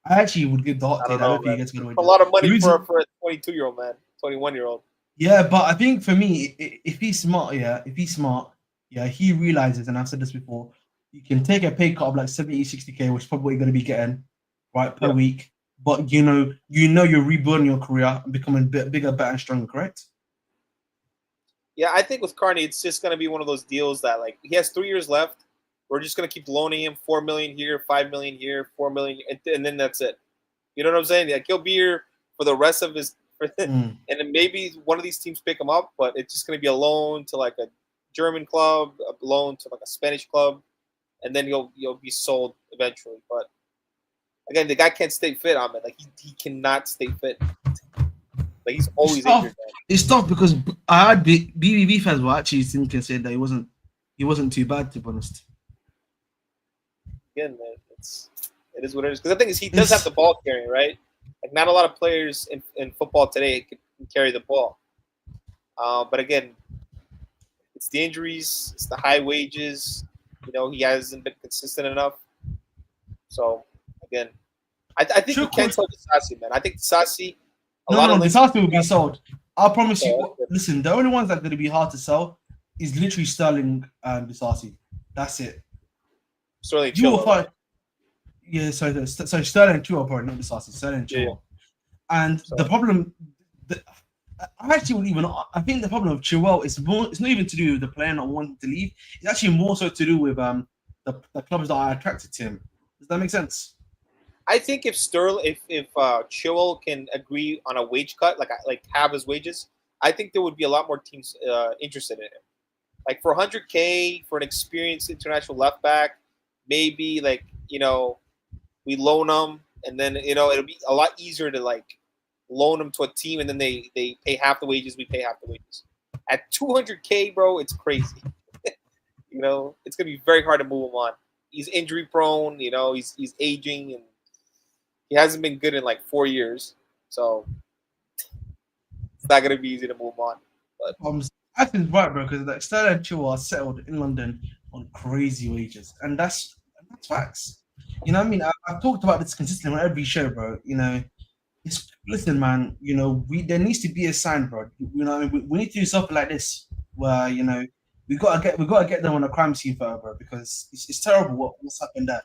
I actually would give the hot take. I don't think he gets about the wages. A lot of money for a 22-year-old man, 21-year-old. Yeah, but I think for me, if he's smart, he realizes, and I've said this before, you can take a pay cut of like 70, 60K, which is probably what you're going to be getting, right, per week. But you know you're rebuilding your career and becoming bigger, better, and stronger, correct? Yeah, I think with Carney, it's just going to be one of those deals that like he has 3 years left. We're just going to keep loaning him $4 million here, $5 million here, $4 million, and then that's it. You know what I'm saying? Like he'll be here for the rest of his. And then maybe one of these teams pick him up, but it's just going to be a loan to like a German club, a loan to like a Spanish club, and then he'll be sold eventually. But again, the guy can't stay fit on it. Like he cannot stay fit. Like he's always injured. Man. It's tough because I had BBB fans were actually thinking saying that he wasn't too bad, to be honest. Again, man, it is what it is. Because the thing is, he does have the ball carrying, right? Like not a lot of players in football today can carry the ball. But again, it's the injuries, it's the high wages. You know, he hasn't been consistent enough. So again, I think we can sell Disasi, man. I think Disasi. Disasi will be sold. I promise you. Listen, the only ones that are going to be hard to sell is literally Sterling and Disasi. That's it. Sterling Chilwell. Yeah, so Sterling and Chilwell probably not Disasi. Sterling and Chilwell. And So the problem, I actually would even. I think the problem of Chilwell is more. It's not even to do with the player not wanting to leave. It's actually more so to do with the clubs that are attracted to him. Does that make sense? I think if Chilwell can agree on a wage cut, like have his wages, I think there would be a lot more teams interested in him. Like for 100K for an experienced international left back, maybe we loan him, and then it'll be a lot easier to like loan him to a team, and then they pay half the wages, we pay half the wages. At 200K, bro, it's crazy. It's gonna be very hard to move him on. He's injury prone. He's aging, and he hasn't been good in like 4 years, so it's not gonna be easy to move on. But I think it's right, bro, because like Sterling and Chilwell are settled in London on crazy wages, and that's facts. You know what I mean? I've talked about this consistently on every show, bro. Listen, man. There needs to be a sign, bro. What I mean? We need to do something like this, where we gotta get them on a crime scene photo, bro, because it's terrible what's happened there.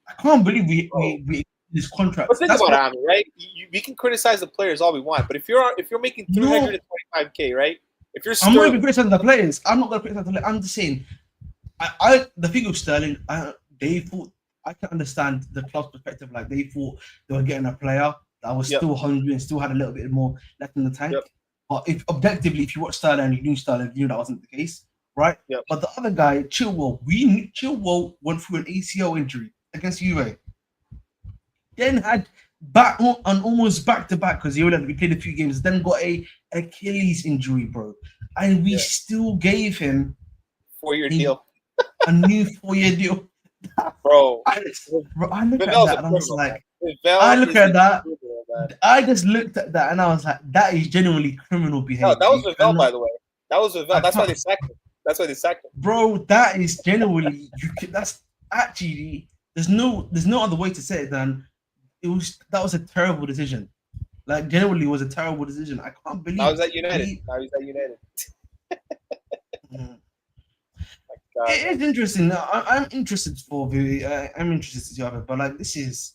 I can't believe we this contract. But think about it, Ami, right? We can criticize the players all we want, but if you're making 325K, right? If you're I'm not even criticizing the players. I'm not gonna criticize the players. I'm just saying, the thing with Sterling, they thought, I can understand the club's perspective. Like they thought they were getting a player that was still hungry and still had a little bit more left in the tank. Yep. But if you watch Sterling and you knew Sterling, you knew that wasn't the case, right? Yep. But the other guy, Chilwell, Chilwell went through an ACL injury against Juve. Then had almost back to back because he played a few games. Then got a Achilles injury, bro, and we still gave him 4-year deal, a new 4-year deal, bro. I look at that and I was like, I just looked at that and I was like, that is genuinely criminal behavior. No, that was Vivell, by the way. That was Vivell. That's why they sacked him. Bro, that is genuinely. That's actually. There's no other way to say it than that was a terrible decision. Like genuinely was a terrible decision. I can't believe I was at United. It is interesting. I'm interested I'm interested to see it,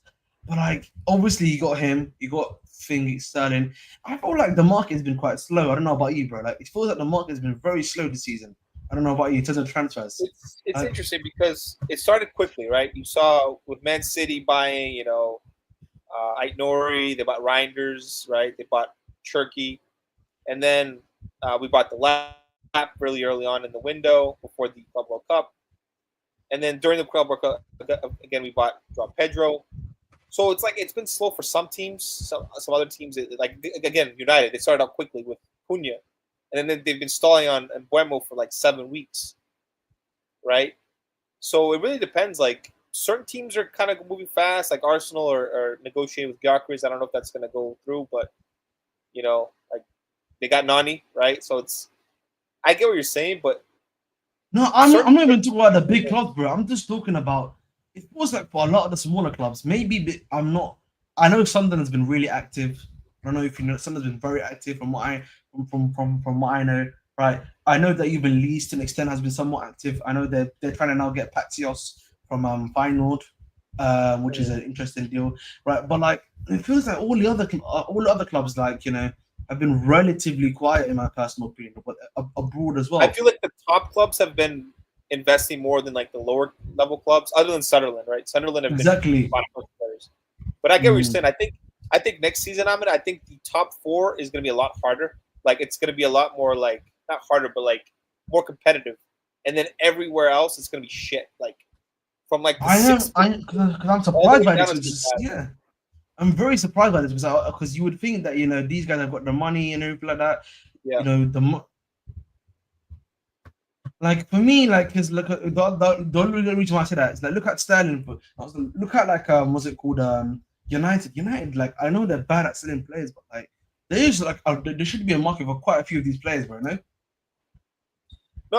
but like obviously you got him, you got Sterling. I feel like the market has been quite slow. I don't know about you, bro. Like it feels like the market has been very slow this season. I don't know about you in terms of transfers. It's interesting because it started quickly, right? You saw with Man City buying, Ait Nori, they bought Reinders, right? They bought Cherky, and then we bought the Lap really early on in the window before the Club World Cup, and then during the Club World Cup again we bought Pedro. So it's like it's been slow for some teams. Some other teams, like again United, they started out quickly with Cunha, and then they've been stalling on Mbeumo for like 7 weeks, right? So it really depends. Like certain teams are kind of moving fast, like Arsenal are negotiating with Gyökeres. I don't know if that's going to go through, but like they got Nani, right? So I get what you're saying, but no, I'm not even talking about the big clubs, bro. I'm just talking about. It feels like for a lot of the smaller clubs, maybe I'm not. I know Sunderland has been really active. I don't know if you know. Sunderland's been very active from what I know. Right, I know that even Leeds to an extent has been somewhat active. I know they're trying to now get Patsios from Feyenoord, which is an interesting deal, right? But like it feels like all the other clubs, like have been relatively quiet in my personal opinion, but abroad as well. I feel like the top clubs have been investing more than like the lower level clubs, other than Sunderland, right? Sunderland have been players. But I get what you're saying. I think next season, I think the top 4 is going to be a lot harder. Like it's going to be a lot more like not harder, but like more competitive. And then everywhere else, it's going to be shit. Like from like because I'm surprised by this. Yeah, I'm very surprised by this because you would think that these guys have got the money and everything like that. Yeah. Like for me, like because look at the only reason why I say that is like look at Sterling, but look at like what's it called United. Like I know they're bad at selling players, but like there is like there should be a market for quite a few of these players, bro. No,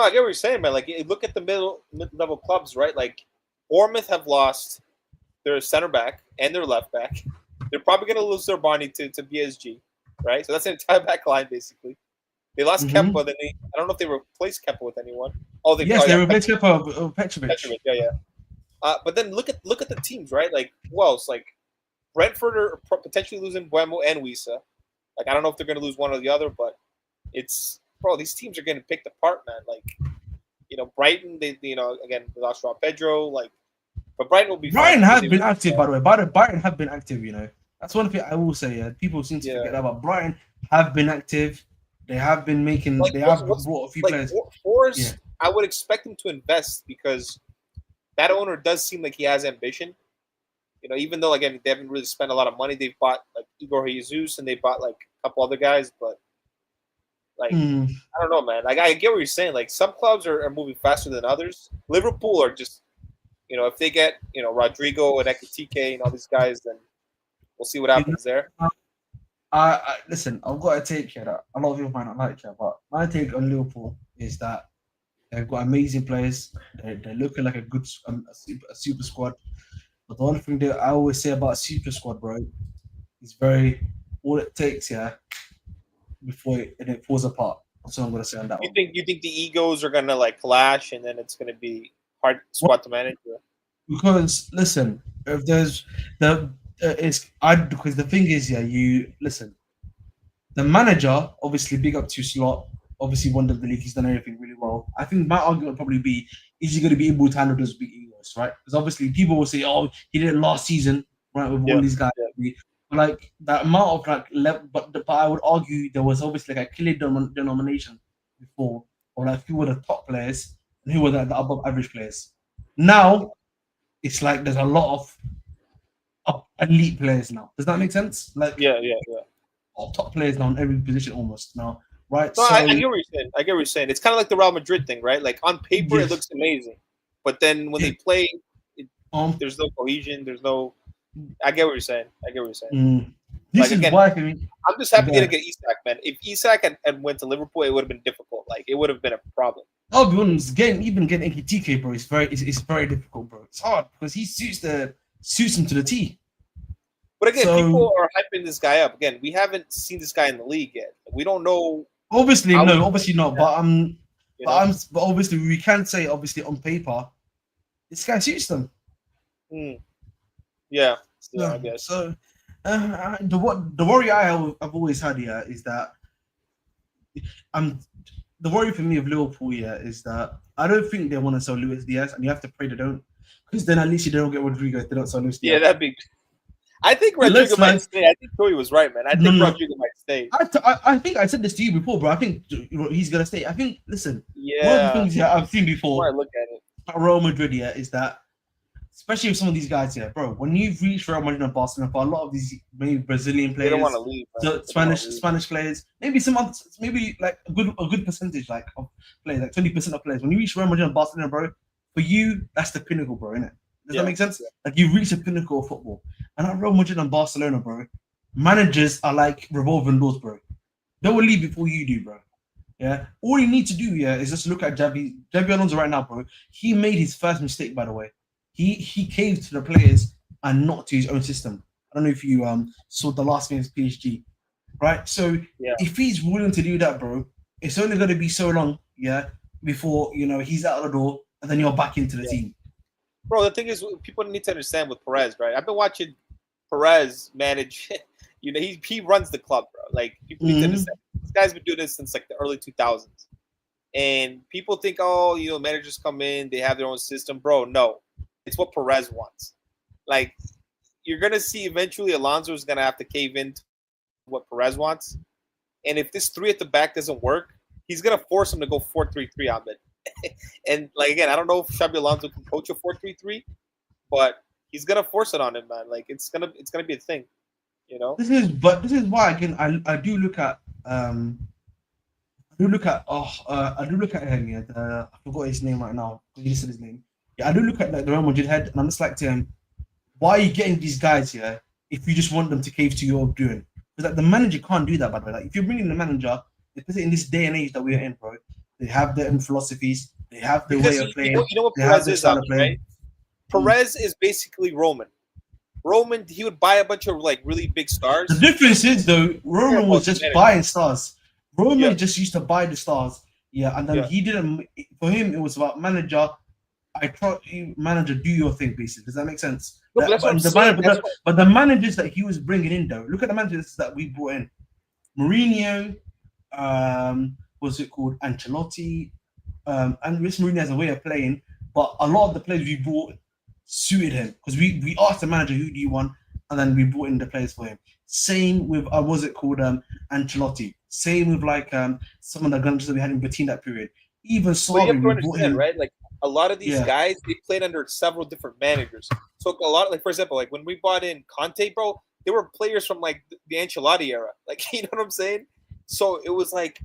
I get what you're saying, man. Like look at the mid-level clubs, right? Like Bournemouth have lost their center back and their left back. They're probably going to lose their Barney to PSG, right? So that's an entire back line basically. They lost Kepa. Then I don't know if they replaced Kepa with anyone. They replaced Kepa with Petrovic. Yeah. But then look at the teams, right? Like who else? Like Brentford are potentially losing Buemo and Wisa. Like I don't know if they're going to lose one or the other, but it's these teams are getting picked apart, man. Like Brighton, they again they lost Rob Pedro, like, but Brighton will be Brighton fine. have been active, by the way. Brighton have been active, That's one thing I will say. Yeah, people seem to forget that, but Brighton have been active. They have been making. They have brought a few players. Forrest, I would expect him to invest because that owner does seem like he has ambition. Even though again they haven't really spent a lot of money, they've bought like Igor Jesus and they bought like a couple other guys, but like I don't know, man. Like I get what you're saying. Like some clubs are moving faster than others. Liverpool are just, if they get Rodrigo and Ekitike and all these guys, then we'll see what happens there. Listen, I've got to take care of that. A lot of people might not like it, but my take on Liverpool is that they've got amazing players. They're looking like a good a super squad. But the one thing that I always say about super squad, bro, is all it takes, before it falls apart. That's what I'm gonna say on that one. You think the egos are gonna like clash, and then it's gonna be hard squad to manage? Because listen, if there's because the thing is, you listen. The manager, obviously, big up to Slot. Obviously, won the league. He's done everything really well. I think my argument would probably be: is he going to be able to handle those big egos, right? Because obviously, people will say, "Oh, he did it last season, right?" With all these guys, like that amount of like level. But I would argue there was obviously like a clear denomination before, or like who were the top players and who were the above average players. Now, it's like there's a lot of elite players now. Does that make sense? Like top players now in every position almost now. Right. No, I get what you're saying. It's kind of like the Real Madrid thing, right? Like on paper, it looks amazing, but then when they play, there's no cohesion. There's no. I get what you're saying. This is why for me. I'm just happy to get Isak, man. If Isak had went to Liverpool, it would have been difficult. Like it would have been a problem. I'll be honest. Getting Nketiah, bro, it's very difficult, bro. It's hard because he suits him to the T. But again, people are hyping this guy up. Again, we haven't seen this guy in the league yet. We don't know. Obviously not. But but obviously we can say obviously on paper, this guy suits them. Yeah, I guess. So the worry I've always had is that the worry for me of Liverpool is that I don't think they want to sell Luis Diaz, and you have to pray they don't, because then at least you don't get Rodrigo if they don't sell Luis Diaz. Yeah, that'd be. I think Rodrigo might stay. I think Joey was right, man. I think Rodrigo might stay. I think I said this to you before, bro. I think he's gonna stay. I think. Listen. Yeah. One of the things I've seen before. I look at it. At Real Madrid, is that, especially with some of these guys, bro. When you've reached Real Madrid and Barcelona, for a lot of these maybe Brazilian players, they don't want to leave. Spanish players, maybe maybe like a good percentage, like of players, like 20% of players. When you reach Real Madrid and Barcelona, bro, for you that's the pinnacle, bro, innit? Does that make sense? Yeah. Like you reach the pinnacle of football. And at Real Madrid and Barcelona, bro, managers are like revolving doors, bro. They will leave before you do, bro. Yeah. All you need to do, is just look at Xabi Alonso right now, bro. He made his first mistake, by the way. He caved to the players and not to his own system. I don't know if you saw the last game of PSG, right? So if he's willing to do that, bro, it's only going to be so long, before he's out of the door and then you're back into the team. Bro, the thing is, people need to understand with Perez, right? I've been watching Perez manage. He runs the club, bro. Like people need to understand. This guy's been doing this since like the early 2000s, and people think, managers come in, they have their own system, bro. No, it's what Perez wants. Like you're gonna see eventually, Alonso is gonna have to cave in to what Perez wants, and if this 3 at the back doesn't work, he's gonna force him to go 4-3-3 on it. And like again, I don't know if Xabi Alonso can coach a 4-3-3, but he's gonna force it on him, man. Like it's gonna be a thing, This is why again I do look at him. I forgot his name right now. He said his name. I do look at the Real Madrid head, and I'm just like to him, why are you getting these guys here if you just want them to cave to your doing? Because like the manager can't do that, by the way. Like if you're bringing the manager, especially in this day and age that we're in, bro. They have their own philosophies. They have their way of playing. You know what Perez is, right? Perez is basically Roman. Roman, he would buy a bunch of like really big stars. The difference is though, Roman was just buying stars. Roman just used to buy the stars. And then he didn't. For him, it was about manager. I trust you, manager. Do your thing, basically. Does that make sense? No, but that's what I'm saying. But the managers that he was bringing in, though, look at the managers that we brought in. Mourinho, what's it called? Ancelotti, and Luis Mourinho has a way of playing, but a lot of the players we brought suited him because we asked the manager who do you want, and then we brought in the players for him. Same with what's it called? Ancelotti. Same with like some of the guns that we had in between that period. Even Sarri, you have to we brought understand, him. right? Like a lot of these guys, they played under several different managers. So a lot, like for example, like when we bought in Conte, bro, they were players from like the Ancelotti era. Like you know what I'm saying? So it was like,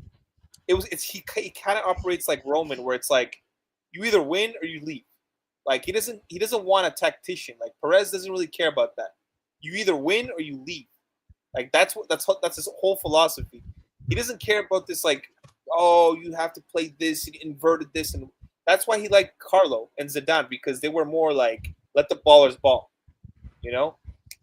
he kind of operates like Roman, where it's like you either win or you leave. Like he doesn't want a tactician. Like Perez doesn't really care about that. You either win or you leave. Like that's his whole philosophy. He doesn't care about this like, oh, you have to play this and inverted this, and that's why he liked Carlo and Zidane, because they were more like let the ballers ball, you know.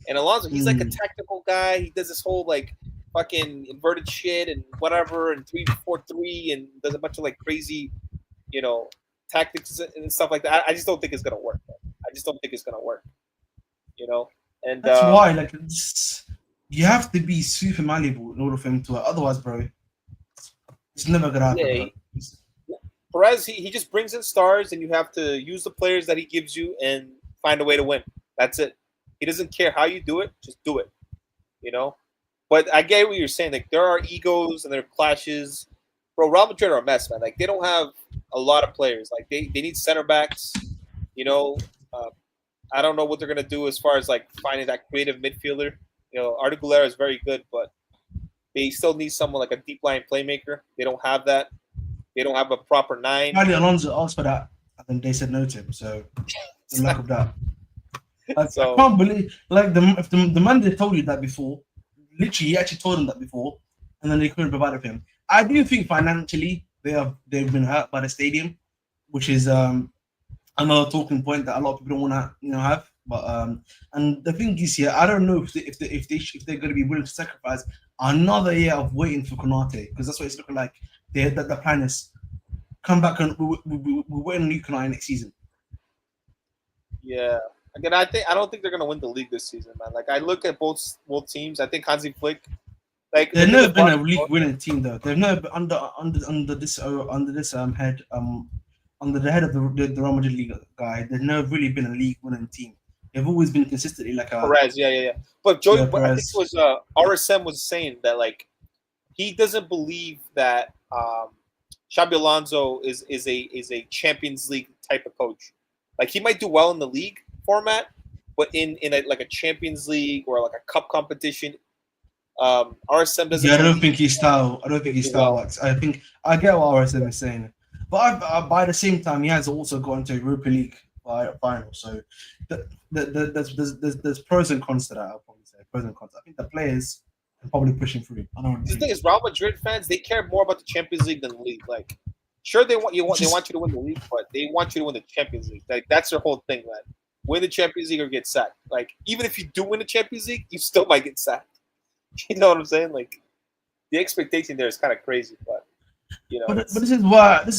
And Alonso, he's like a tactical guy. He does this whole like fucking inverted shit and whatever, and 3-4-3, and does a bunch of like crazy, you know, tactics and stuff like that. I just don't think it's gonna work. I just don't think it's gonna work, you know. And that's why, like, you have to be super malleable in order for him to. Otherwise, bro, it's never gonna happen. Yeah, Perez, he just brings in stars, and you have to use the players that he gives you and find a way to win. That's it. He doesn't care how you do it; just do it. You know. But I get what you're saying. Like there are egos and there are clashes. Bro, Real Madrid are a mess, man. Like they don't have a lot of players. Like they need center backs. You know, I don't know what they're gonna do as far as like finding that creative midfielder. You know, Arda Güler is very good, but they still need someone like a deep line playmaker. They don't have that. They don't have a proper 9. Alonso asked for that, and then they said no to him. So the lack of that. I So, can't believe, like, if the manager told you that before, literally, he actually told them that before, and then they couldn't provide it for him. I do think financially they've been hurt by the stadium, which is another talking point that a lot of people don't want to have. But and the thing is here, I don't know if they're going to be willing to sacrifice another year of waiting for Konate, because that's what it's looking like. The plan is come back and we're waiting on Konate next season. Yeah. Again, I don't think they're gonna win the league this season, man. Like I look at both teams. I think Hansi Flick, like they've never been a league winning team though. They've never been under this head under the head of the Real Madrid league guy. They've never really been a league winning team. They've always been consistently like a Perez, yeah. But Joey, I think it was RSM was saying that like he doesn't believe that Xabi Alonso is a Champions League type of coach. Like he might do well in the league format, but in like a Champions League or like a cup competition, RSM doesn't. Yeah, I don't think his style. I don't think his style works. I think I get what RSM is saying, but by the same time, he has also gone to Europa League final. So there's pros and cons to that. I'll probably say pros and cons. I think the players are probably pushing through. I don't know. The thing is, Real Madrid fans, they care more about the Champions League than the league. Like, sure, they want you to win the league, but they want you to win the Champions League. Like that's their whole thing, man. Win the Champions League or get sacked. Like even if you do win the Champions League, you still might get sacked. You know what I'm saying? Like the expectation there is kind of crazy, but you know. But this is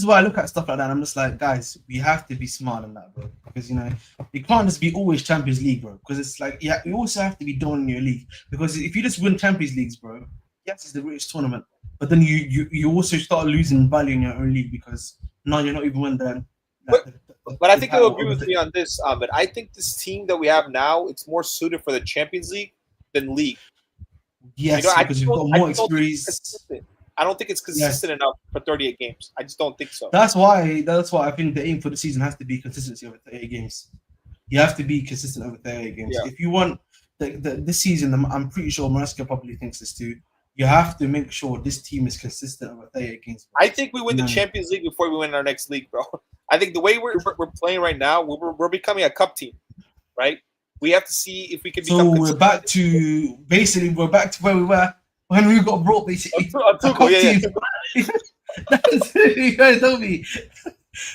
why I look at stuff like that. And I'm just like, guys, we have to be smart on that, bro. Because you can't just be always Champions League, bro. Because it's like, yeah, you also have to be doing your league. Because if you just win Champions Leagues, bro, yes, it's the greatest tournament. But then you also start losing value in your own league because now you're not even winning them. But I think you'll agree with me on this, Ahmed. I think this team that we have now, it's more suited for the Champions League than league. Yes, because you've got more experience. I don't think it's consistent enough for 38 games. I just don't think so. That's why I think the aim for the season has to be consistency over 38 games. You have to be consistent over 38 games. Yeah. If you want this season, I'm pretty sure Maresca probably thinks this too. You have to make sure this team is consistent over 38 games. Bro. I think we win the Champions League before we win our next league, bro. I think the way we're playing right now, we're becoming a cup team, right? We have to see if we can become. So we're back to where we were when we got brought, basically. That's you guys told me.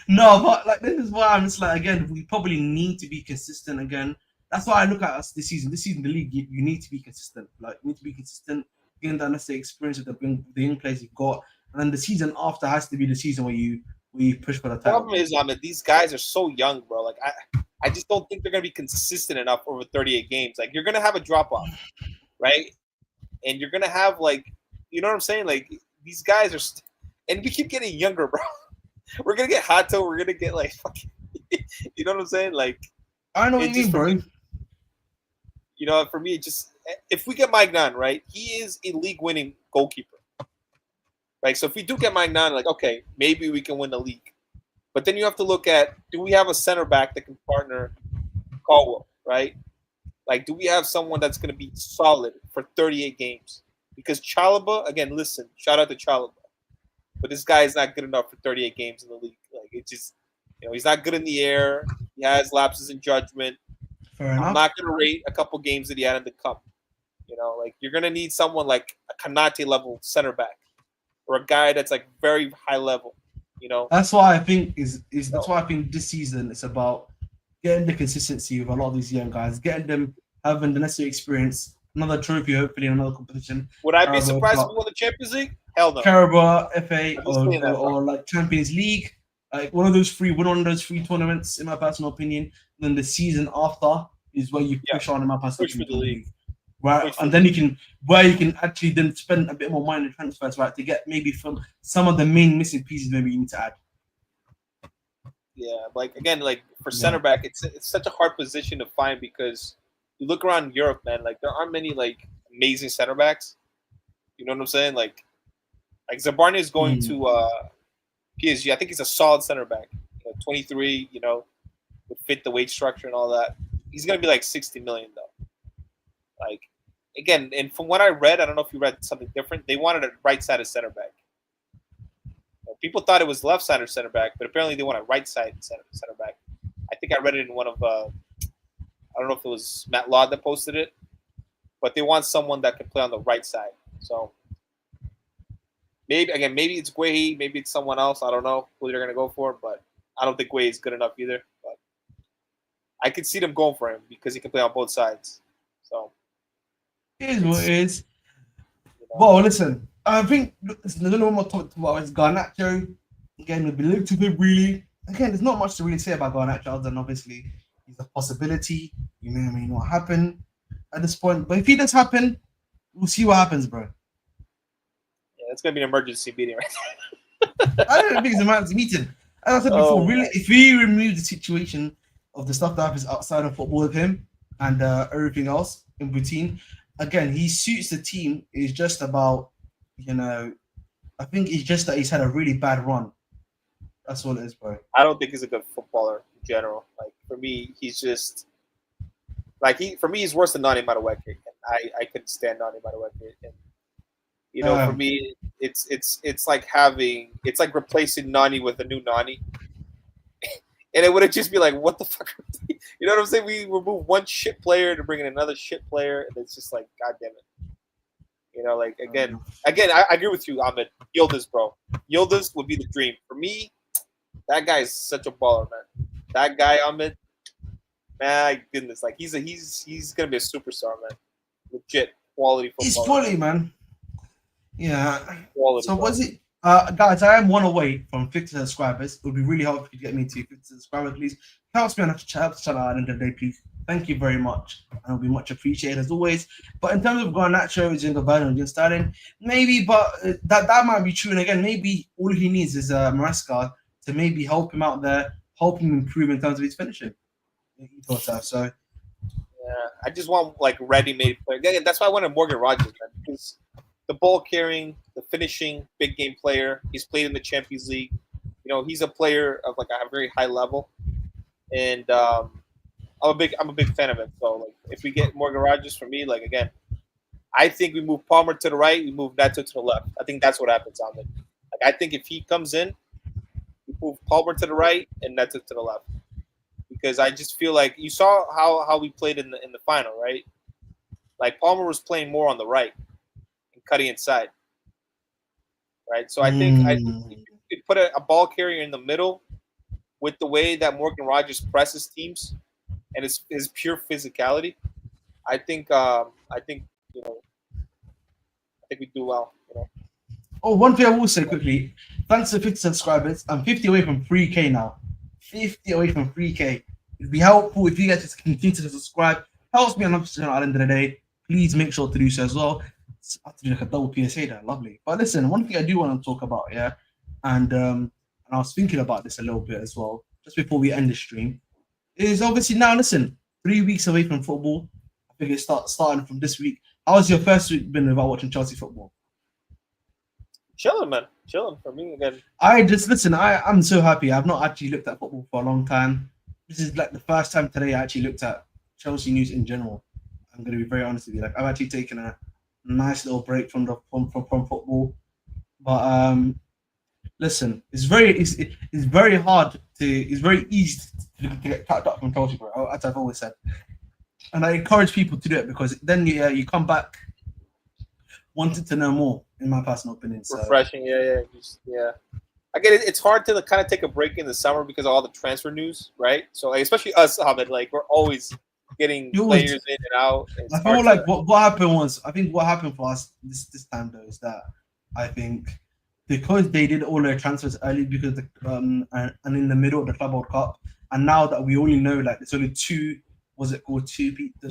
No, but like this is why I'm just like, again, we probably need to be consistent again. That's why I look at us this season. This season, the league, you need to be consistent. Like, you need to be consistent, getting that necessary experience with the young players you've got, and then the season after has to be the season where you push for the title. The problem is, these guys are so young, bro. Like, I just don't think they're going to be consistent enough over 38 games. Like, you're going to have a drop off, right? And you're going to have, like, you know what I'm saying? Like, these guys are, and we keep getting younger, bro. We're going to get Hato. We're going to get, like, fucking, you know what I'm saying? Like, I know what you mean, bro. You know, for me, just if we get Mike Nunn, right, he is a league-winning goalkeeper. Like, so if we do get Mike Nunn, like, okay, maybe we can win the league. But then you have to look at, do we have a center back that can partner Caldwell, right? Like, do we have someone that's going to be solid for 38 games? Because Chalobah, again, listen, shout out to Chalobah, but this guy is not good enough for 38 games in the league. Like, it just, you know, he's not good in the air. He has lapses in judgment. I'm not going to rate a couple games that he had in the cup. You know, like, you're going to need someone like a Kanate level center back or a guy that's like very high level. You know, that's why I think that's why I think this season it's about getting the consistency with a lot of these young guys, getting them having the necessary experience, another trophy, hopefully, in another competition. Would I be surprised if we won the Champions League? Hell no. Carabao, FA, or like Champions League, like one of those three tournaments, in my personal opinion. Then the season after is where you push on in my personal opinion. Push for the league. Right, and then you can actually then spend a bit more money in transfers, right, to get maybe from some of the main missing pieces maybe you need to add. Yeah, like again, like for center back, it's such a hard position to find because you look around Europe, man, like there aren't many like amazing center backs. You know what I'm saying? Like Zabarni is going to PSG. I think he's a solid center back. You know, 23. You know, would fit the wage structure and all that. He's gonna be like 60 million though. Like. Again, and from what I read, I don't know if you read something different. They wanted a right-sided center back. People thought it was left-sided center back, but apparently they want a right-sided center back. I think I read it in one of, I don't know if it was Matt Law that posted it, but they want someone that can play on the right side. So maybe it's Guehi, maybe it's someone else. I don't know who they're gonna go for, but I don't think Guehi is good enough either. But I could see them going for him because he can play on both sides. So. It is what it is. Well, listen, I think there's a little more to talk about is Garnacho. Again, we'll be a little bit really. Again, there's not much to really say about Garnacho other than obviously he's a possibility. You may or may not happen at this point. But if he does happen, we'll see what happens, bro. Yeah, it's gonna be an emergency meeting, right? I don't think it's an emergency meeting. As I said before, really, if we remove the situation of the stuff that happens outside of football with him and everything else in routine. Again, he suits the team. It's just about, you know, I think it's just that he's had a really bad run. That's all it is, bro. I don't think he's a good footballer in general. Like for me, he's just like for me, he's worse than Nani Madueke. I couldn't stand Nani Madueke. And you know, for me, it's like replacing Nani with a new Nani. And it would just be like, what the fuck? You know what I'm saying? We remove one shit player to bring in another shit player, and it's just like, God damn it. You know, like again, I agree with you, Ahmed. Yildiz, bro. Yildiz would be the dream for me. That guy is such a baller, man. That guy, Ahmed. My goodness, like he's gonna be a superstar, man. Legit quality football. He's quality, man. Yeah. Quality, so was it? Guys, I am one away from 50 subscribers. It would be really helpful if you get me to 50 subscribers, please. Helps me on the channel at the end of the day, please. Thank you very much. And it'll be much appreciated as always. But in terms of Garnacho, Jingle Bell and starting, maybe, but that might be true. And again, maybe all he needs is Maresca to maybe help him out there, help him improve in terms of his finishing. So yeah, I just want like ready-made player. Again, that's why I wanted Morgan Rogers, man, because the ball carrying, the finishing, big game player. He's played in the Champions League. You know, he's a player of like a very high level, and I'm a big fan of him. So like, if we get Morgan Rogers, for me, like again, I think we move Palmer to the right, we move Neto to the left. I think that's what happens on it. Like I think if he comes in, we move Palmer to the right and Neto to the left, because I just feel like you saw how we played in the final, right? Like Palmer was playing more on the right. Cutting inside, right? So I think you could put a ball carrier in the middle with the way that Morgan Rogers presses teams and his pure physicality. I think you know, I think we do well. You know. Oh, one thing I will say quickly: thanks to 50 subscribers, I'm 50 away from 3K now. 50 away from 3K. It'd be helpful if you guys just continue to subscribe. Helps me enough at the end of the day. Please make sure to do so as well. I have to do like a double PSA there, lovely. But listen, one thing I do want to talk about, yeah, and I was thinking about this a little bit as well, just before we end the stream, is obviously now, listen, 3 weeks away from football. I think it's starting from this week. How has your first week been without watching Chelsea football? Chilling, man. Chilling for me again. I'm so happy. I've not actually looked at football for a long time. This is like the first time today I actually looked at Chelsea news in general. I'm going to be very honest with you. Like, I've actually taken a nice little break from football. But listen, it's very easy to get packed up from Chelsea, bro, as I've always said. And I encourage people to do it because then you come back wanting to know more, in my personal opinion. So. Refreshing, yeah. I get it. It's hard to kind of take a break in the summer because of all the transfer news, right? So, like, especially us, Ahmed, like, we're always getting players in and out. I feel like what happened was, I think what happened for us this time though is that I think because they did all their transfers early because and in the middle of the Club World Cup, and now that we only know like there's only two there's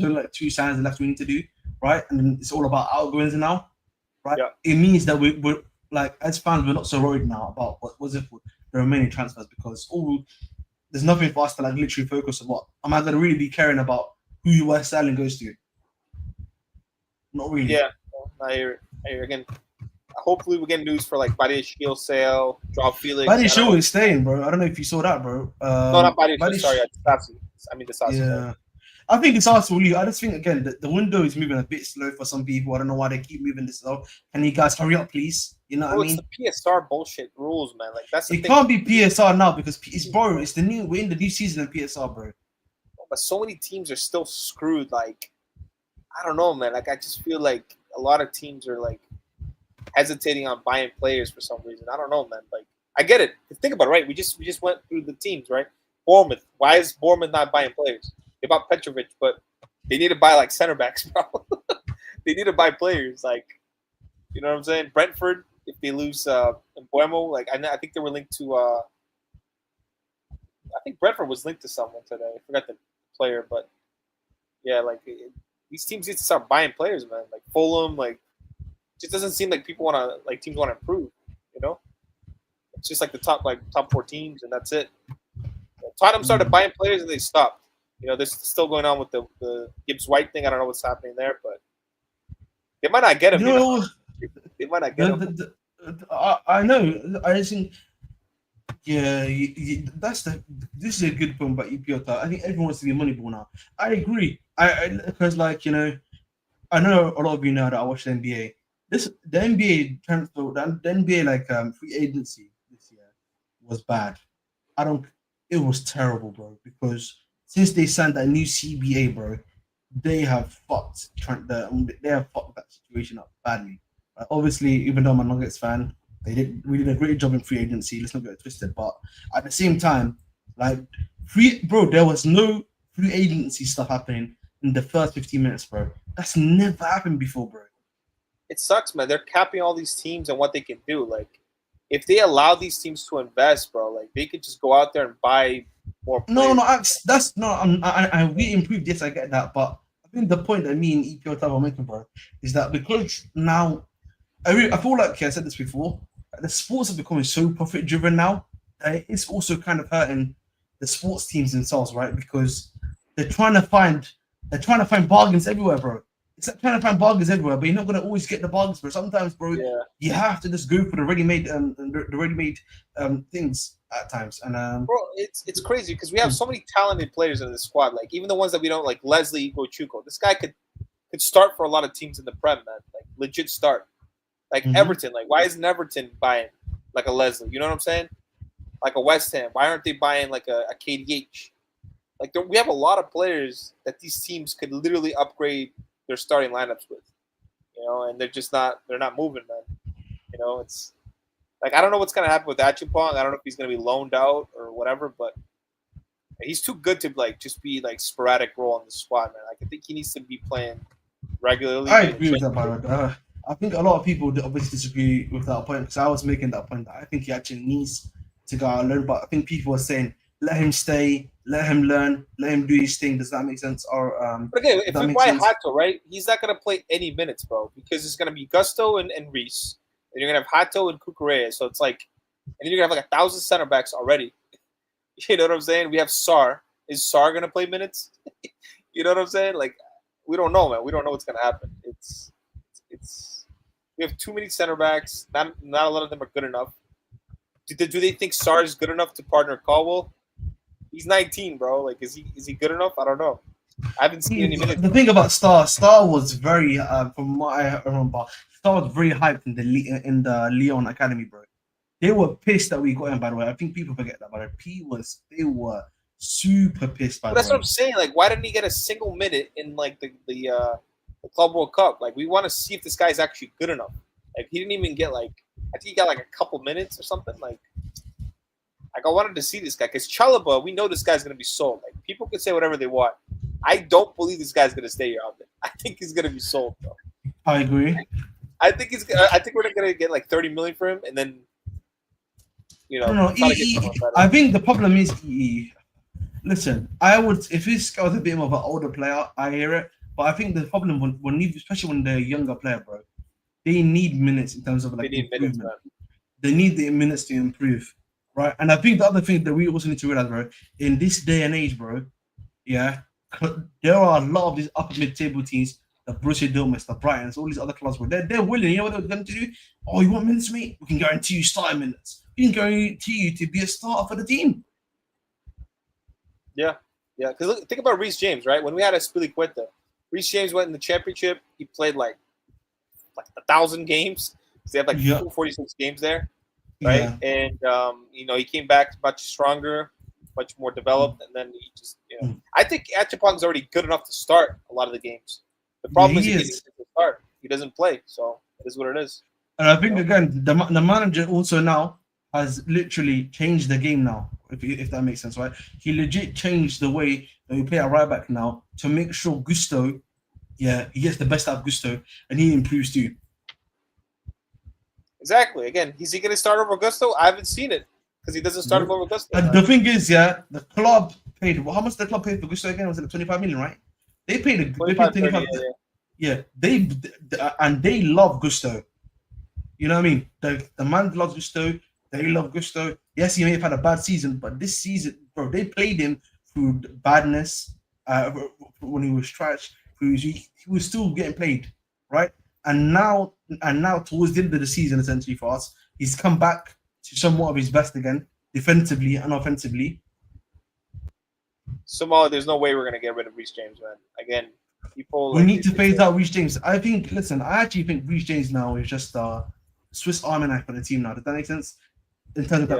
only like 2 signs left we need to do, right? And it's all about outgoings now, right? Yeah. It means that we're like, as fans, we're not so worried now about what was it for the remaining transfers because there's nothing for us to like literally focus on. What am I going to really be caring about who West Sterling goes to? Not really. Yeah, I hear again. Hopefully, we get news for like Badiashile sale, Joao Felix. Badiashile is staying, bro. I don't know if you saw that, bro. No, not Badiashile. Sorry, Disasi. I mean Disasi. Yeah. I think it's also really. I just think again the window is moving a bit slow for some people. I don't know why they keep moving this slow. Can you guys hurry up, please? You know what I mean? It's the PSR bullshit rules, man. Like that's the it thing. Can't be PSR now because we're in the new season of PSR, bro. But so many teams are still screwed. Like I don't know, man. Like I just feel like a lot of teams are like hesitating on buying players for some reason. I don't know, man. Like I get it. Think about it, right? We just went through the teams, right? Bournemouth. Why is Bournemouth not buying players? They bought Petrovic, but they need to buy like center backs, bro. They need to buy players, like you know what I'm saying. Brentford, if they lose Mbuemo, like I think they were linked to. I think Brentford was linked to someone today. I forgot the player, but yeah, like these teams need to start buying players, man. Like Fulham, like it just doesn't seem like people want to like teams want to improve. You know, it's just like the top 4 teams, and that's it. Tottenham started buying players and they stopped. You know, there's still going on with the Gibbs White thing. I don't know what's happening there, but they might not get him. You know? They might not get him. I know. I just think, yeah, this is a good point about EPL. I think everyone wants to be Moneyball now. I agree. Because like, you know, I know a lot of you know that I watch the NBA. The NBA transfer, the NBA like free agency this year was bad. It was terrible, bro, because since they signed that new CBA, bro, they have fucked that situation up badly. Obviously, even though I'm a Nuggets fan, we did a great job in free agency. Let's not get it twisted. But at the same time, like there was no free agency stuff happening in the first 15 minutes, bro. That's never happened before, bro. It sucks, man. They're capping all these teams and what they can do. Like, if they allow these teams to invest, bro, like they could just go out there and buy more players. We improved. Yes, I get that, but I think the point that me and EPL Club are making, bro, is that because now I feel like I said this before, the sports are becoming so profit driven now that it's also kind of hurting the sports teams themselves, right? Because they're trying to find bargains everywhere, bro. It's like trying to find bargains everywhere, but you're not gonna always get the bargains, bro. Sometimes, bro, you have to just go for the ready-made things at times. And bro, it's crazy because we have so many talented players in the squad. Like even the ones that we don't like, Leslie Igochuko. This guy could start for a lot of teams in the Prem, man. Like legit start. Like Everton. Like why isn't Everton buying like a Leslie? You know what I'm saying? Like a West Ham. Why aren't they buying like a KDH? Like we have a lot of players that these teams could literally upgrade their starting lineups with, you know, and they're not moving, man. You know, it's like I don't know what's gonna happen with Achupong. I don't know if he's gonna be loaned out or whatever, but he's too good to like just be like sporadic role in the squad, man. Like I think he needs to be playing regularly. I agree with that, Byron. I think a lot of people obviously disagree with that point because I was making that point that I think he actually needs to go out alone, but I think people are saying let him stay. let him learn, let him do his thing. Does that make sense? Or But again, does if that we make buy sense? Hato, right, he's not going to play any minutes, bro, because it's going to be Gusto and Reese. And you're going to have Hato and Kukurea. So it's like, and then you're going to have like 1,000 center backs already. You know what I'm saying? We have Sar. Is Sar going to play minutes? You know what I'm saying? Like, we don't know, man. We don't know what's going to happen. It's we have too many center backs. Not a lot of them are good enough. Do they think Sar is good enough to partner Caldwell? He's 19, bro. Like, is he good enough? I don't know. I haven't seen any minutes. The thing about Star was very, from what I remember, Star was very hyped in the Leon Academy, bro. They were pissed that we got him. By the way, I think people forget that. But they were super pissed. By But the that's way, what I'm saying. Like, why didn't he get a single minute in like the Club World Cup? Like, we want to see if this guy's actually good enough. Like, he didn't even get like, I think he got like a couple minutes or something. Like I wanted to see this guy because Chalaba, we know this guy's gonna be sold. Like, people can say whatever they want. I don't believe this guy's gonna stay here out there. I think he's gonna be sold, bro. I agree. I think we're gonna get like 30 million for him, and then No, try to get someone better. I think the problem is listen, I would if this guy was a bit more of an older player, I hear it. But I think the problem especially when they're a younger player, bro, they need minutes in terms of like They need minutes, improvement. man. They need the minutes to improve, right? And I think the other thing that we also need to realize, bro, in this day and age, bro, yeah, there are a lot of these upper mid-table teams, the Borussia Dortmunds, the Brightons, all these other clubs, bro. They're willing. You know what they're going to do? Oh, you want minutes, mate? We can guarantee you starting minutes. We can guarantee you to be a starter for the team. Yeah. Because think about Reece James, right? When we had Aspilicueta, Reece James went in the championship. He played like 1,000 games. So they have like 46 games there, right? Yeah. And he came back much stronger, much more developed, and then he just, I think Achapong's already good enough to start a lot of the games. The problem is he doesn't start. He doesn't play, so it is what it is. And I think again, the manager also now has literally changed the game now. If that makes sense, right? He legit changed the way that we play at right back now to make sure Gusto, he gets the best out of Gusto and he improves too. Exactly. Again, is he going to start over Gusto? I haven't seen it because he doesn't start over Gusto. And the thing is, the club paid. How much did the club pay for Gusto again? Was it 25 million, right? They paid 25 Yeah, they love Gusto. You know what I mean? The man loves Gusto. They love Gusto. Yes, he may have had a bad season, but this season, bro, they played him through badness. When he was trash, he was still getting played, right? And now towards the end of the season, essentially for us, he's come back to somewhat of his best again, defensively and offensively. Somehow, there's no way we're gonna get rid of Reece James, man. Again, we need to phase out Reece James. I actually think Reece James now is just a Swiss Army knife for the team now. Does that make sense? In terms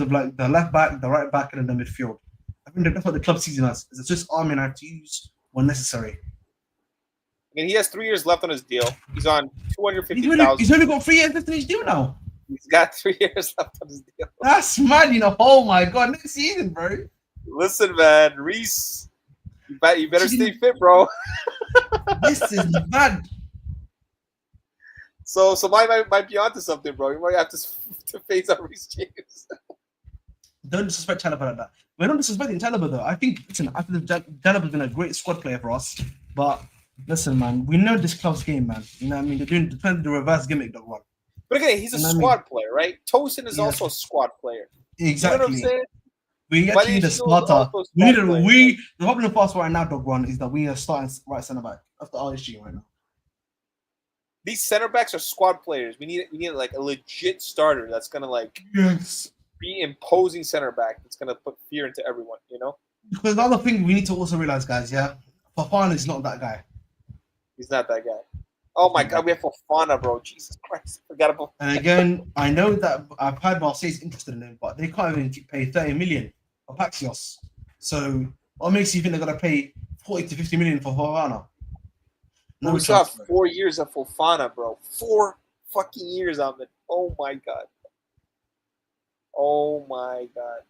of like the left back, the right back, and then the midfield. I think that's what the club sees in us. It's a Swiss Army knife to use when necessary. I mean, he has 3 years left on his deal. He's on 250,000. He's only got 3 years left on his deal now. He's got 3 years left on his deal. That's mad, Oh my god, next season, bro. Listen, man, Reece, you better stay fit, bro. This is bad. So might be onto something, bro. You might have to phase out Reece James. Don't disrespect Chalobah like that. We're not disrespecting Chalobah though. I think Chalobah's been a great squad player for us, but listen, man, we know this club's game, man. You know what I mean? They're trying to do the reverse gimmick, dog one. But again, he's a squad player, right? Tosin is also a squad player. Exactly. You know what I'm saying? We actually need a starter. The problem for us right now, dog one, is that we are starting right centre back after RSG right now. These center backs are squad players. We need like a legit starter that's gonna be imposing center back. That's gonna put fear into everyone. Because the other thing we need to also realize, guys, Fofana is not that guy. He's not that guy. Oh my God, we have Fofana, bro. Jesus Christ, forgot about. And again, I know that I've heard Marseille's interested in him, but they can't even pay 30 million for Paxios. So what makes you think they're gonna pay 40 to 50 million for Fofana? No, we still have 4 years of Fofana, bro. 4 fucking years of it. Oh my God. Oh my God.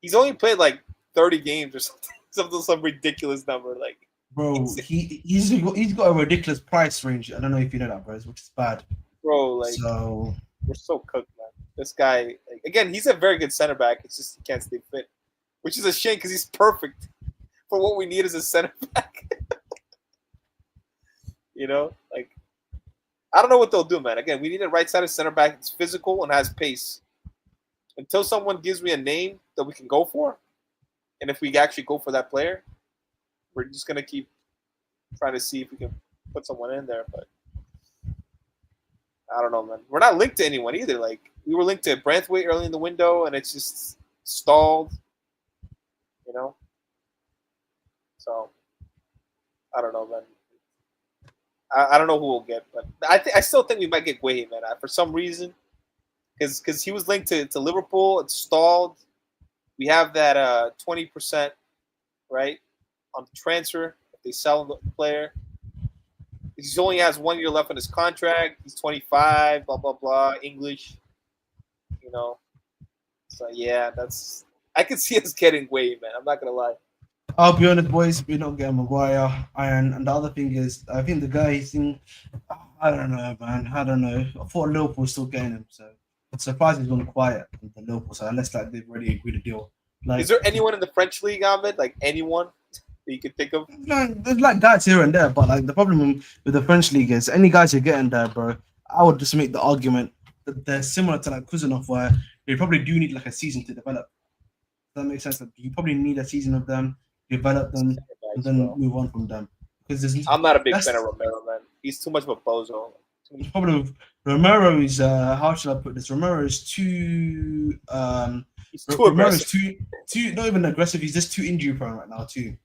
He's only played like 30 games or something, some ridiculous number. Like, bro, he's got a ridiculous price range. I don't know if you know that, bro, which is bad. Bro, like, we're so cooked, man. This guy, again, he's a very good center back. It's just he can't stay fit. which is a shame because he's perfect for what we need as a center back. You know, like I don't know what they'll do, man. Again, we need a right-sided center back that's physical and has pace. Until someone gives me a name that we can go for, and if we actually go for that player, we're just gonna keep trying to see if we can put someone in there. But I don't know, man. We're not linked to anyone either. Like we were linked to Branthwaite early in the window, and it's just stalled. You know, so I don't know, man. I don't know who we'll get, but I still think we might get Guehi, man. For some reason, because he was linked to Liverpool, it's stalled. We have that 20%, right, on the transfer if they sell the player. He only has 1 year left on his contract. He's 25, blah blah blah. English, you know. So yeah, I can see us getting Guehi, man. I'm not gonna lie. I'll be honest, boys. We're not getting Maguire, and the other thing is, I think the guy is I don't know, man. I don't know. I thought Liverpool was still getting him, so I'm surprised he's gone quiet on the Liverpool side, unless like they've already agreed a deal. Like, is there anyone in the French league, Ahmed? Like anyone that you could think of? there's like guys here and there, but like the problem with the French league is any guys you're getting there, bro. I would just make the argument that they're similar to like Kuzanov, where they probably do need like a season to develop. Does that make sense? Like, you probably need a season of them, develop them, and then move on from them. Because I'm not a big fan of Romero, man. He's too much of a bozo. The problem with Romero is how should I put this? Romero is too he's too aggressive. Too not even aggressive. He's just too injury prone right now too.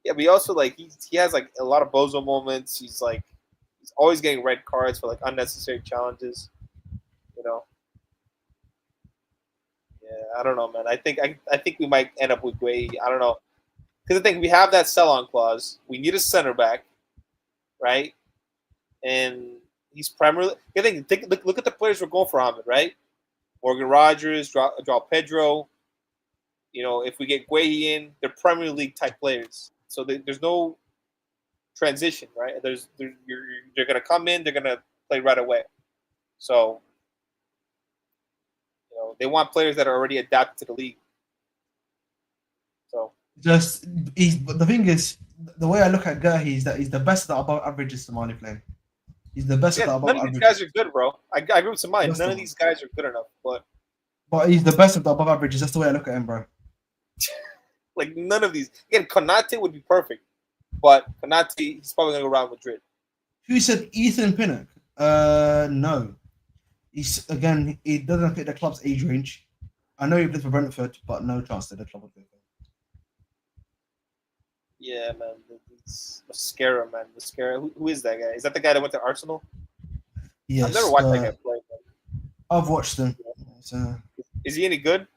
Yeah, but he also like he has like a lot of bozo moments. He's always getting red cards for like unnecessary challenges. You know. Yeah, I don't know, man. I think we might end up with Guehi. I don't know. Because I think we have that sell-on clause. We need a center back, right? And he's primarily. Look at the players we're going for, Ahmed, right? Morgan Rogers, João Pedro. You know, if we get Guehi in, they're Premier League type players. So there's no transition, right? They're going to come in, they're going to play right away. So, you know, they want players that are already adapted to the league. So. But the thing is, the way I look at Guehi is that he's the best at the above average is Somali playing. He's the best at the above average. None of these guys are good, bro. I agree with Somali. None of these guys are good enough, but he's the best at the above average. That's the way I look at him, bro. Like none of these. Again, Konate would be perfect, but Konate he's probably gonna go around Madrid. Who said Ethan Pinnock? No. He doesn't fit the club's age range. I know he plays for Brentford, but no chance that the club will play for him. Yeah, man. It's Mascara, man. Mascara. Who is that guy? Is that the guy that went to Arsenal? Yes. I've never watched that guy play. Man. I've watched him. Is he any good?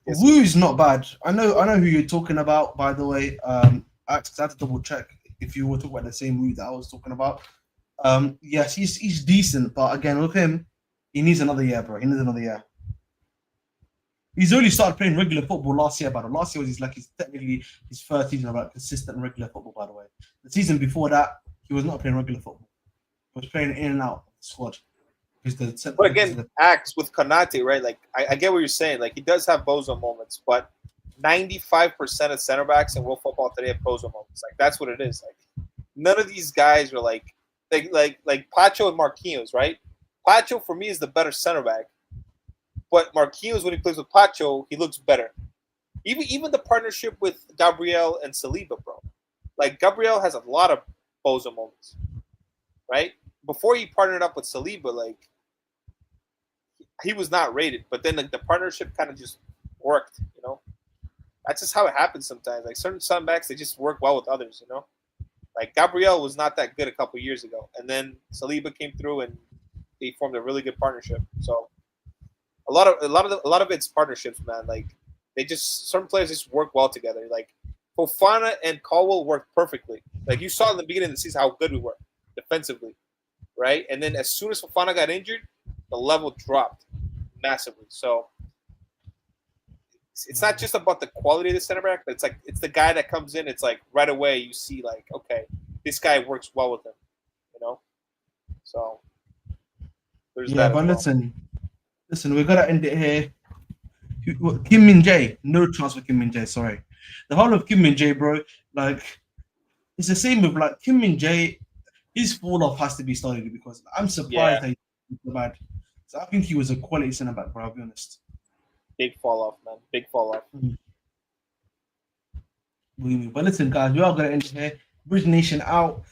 Woo's not bad. I know who you're talking about, by the way. I had to double check if you were talking about the same Woo that I was talking about. Yes, he's decent, but again, with him, he needs another year, bro. He needs another year. He's only started playing regular football last year, but last year was technically his first season of consistent regular football, by the way. The season before that, he was not playing regular football. He was playing in and out of the squad. But again, acts with Konate, right? Like I get what you're saying. Like he does have bozo moments, but 95% of center backs in world football today have bozo moments. Like that's what it is. Like none of these guys are like Pacho and Marquinhos, right? Pacho for me is the better center back. But Marquinhos, when he plays with Pacho, he looks better. Even the partnership with Gabriel and Saliba, bro. Like Gabriel has a lot of bozo moments, right? Before he partnered up with Saliba, like he was not rated. But then like the partnership kind of just worked, you know. That's just how it happens sometimes. Like certain center backs, they just work well with others, you know. Like Gabriel was not that good a couple years ago, and then Saliba came through and they formed a really good partnership. So. A lot of it's partnerships, man. Like certain players just work well together. Like Fofana and Caldwell worked perfectly. Like you saw in the beginning of the season how good we were defensively, right? And then as soon as Fofana got injured, the level dropped massively. So it's not just about the quality of the center back, but it's the guy that comes in. It's like right away you see like, okay, this guy works well with him, you know. So there's that. But listen, we're gonna end it here. Kim Min Jae, no chance for Kim Min Jae. Sorry, the whole of Kim Min Jae, bro. Like it's the same with like Kim Min Jae. His fall off has to be studied because I'm surprised that he's so bad. So I think he was a quality centre back, bro. I'll be honest. Big fall off, man. Big fall off. But listen, guys, we are gonna end here. Bridge Nation out.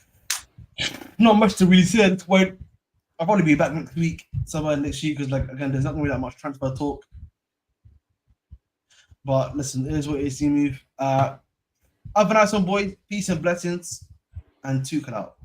Not much to really say at this point. I'll probably be back next week, somewhere next week, because like again, there's not gonna be that much transfer talk. But listen, it is what it is. Move. Have a nice one, boys. Peace and blessings, and Tuchel out.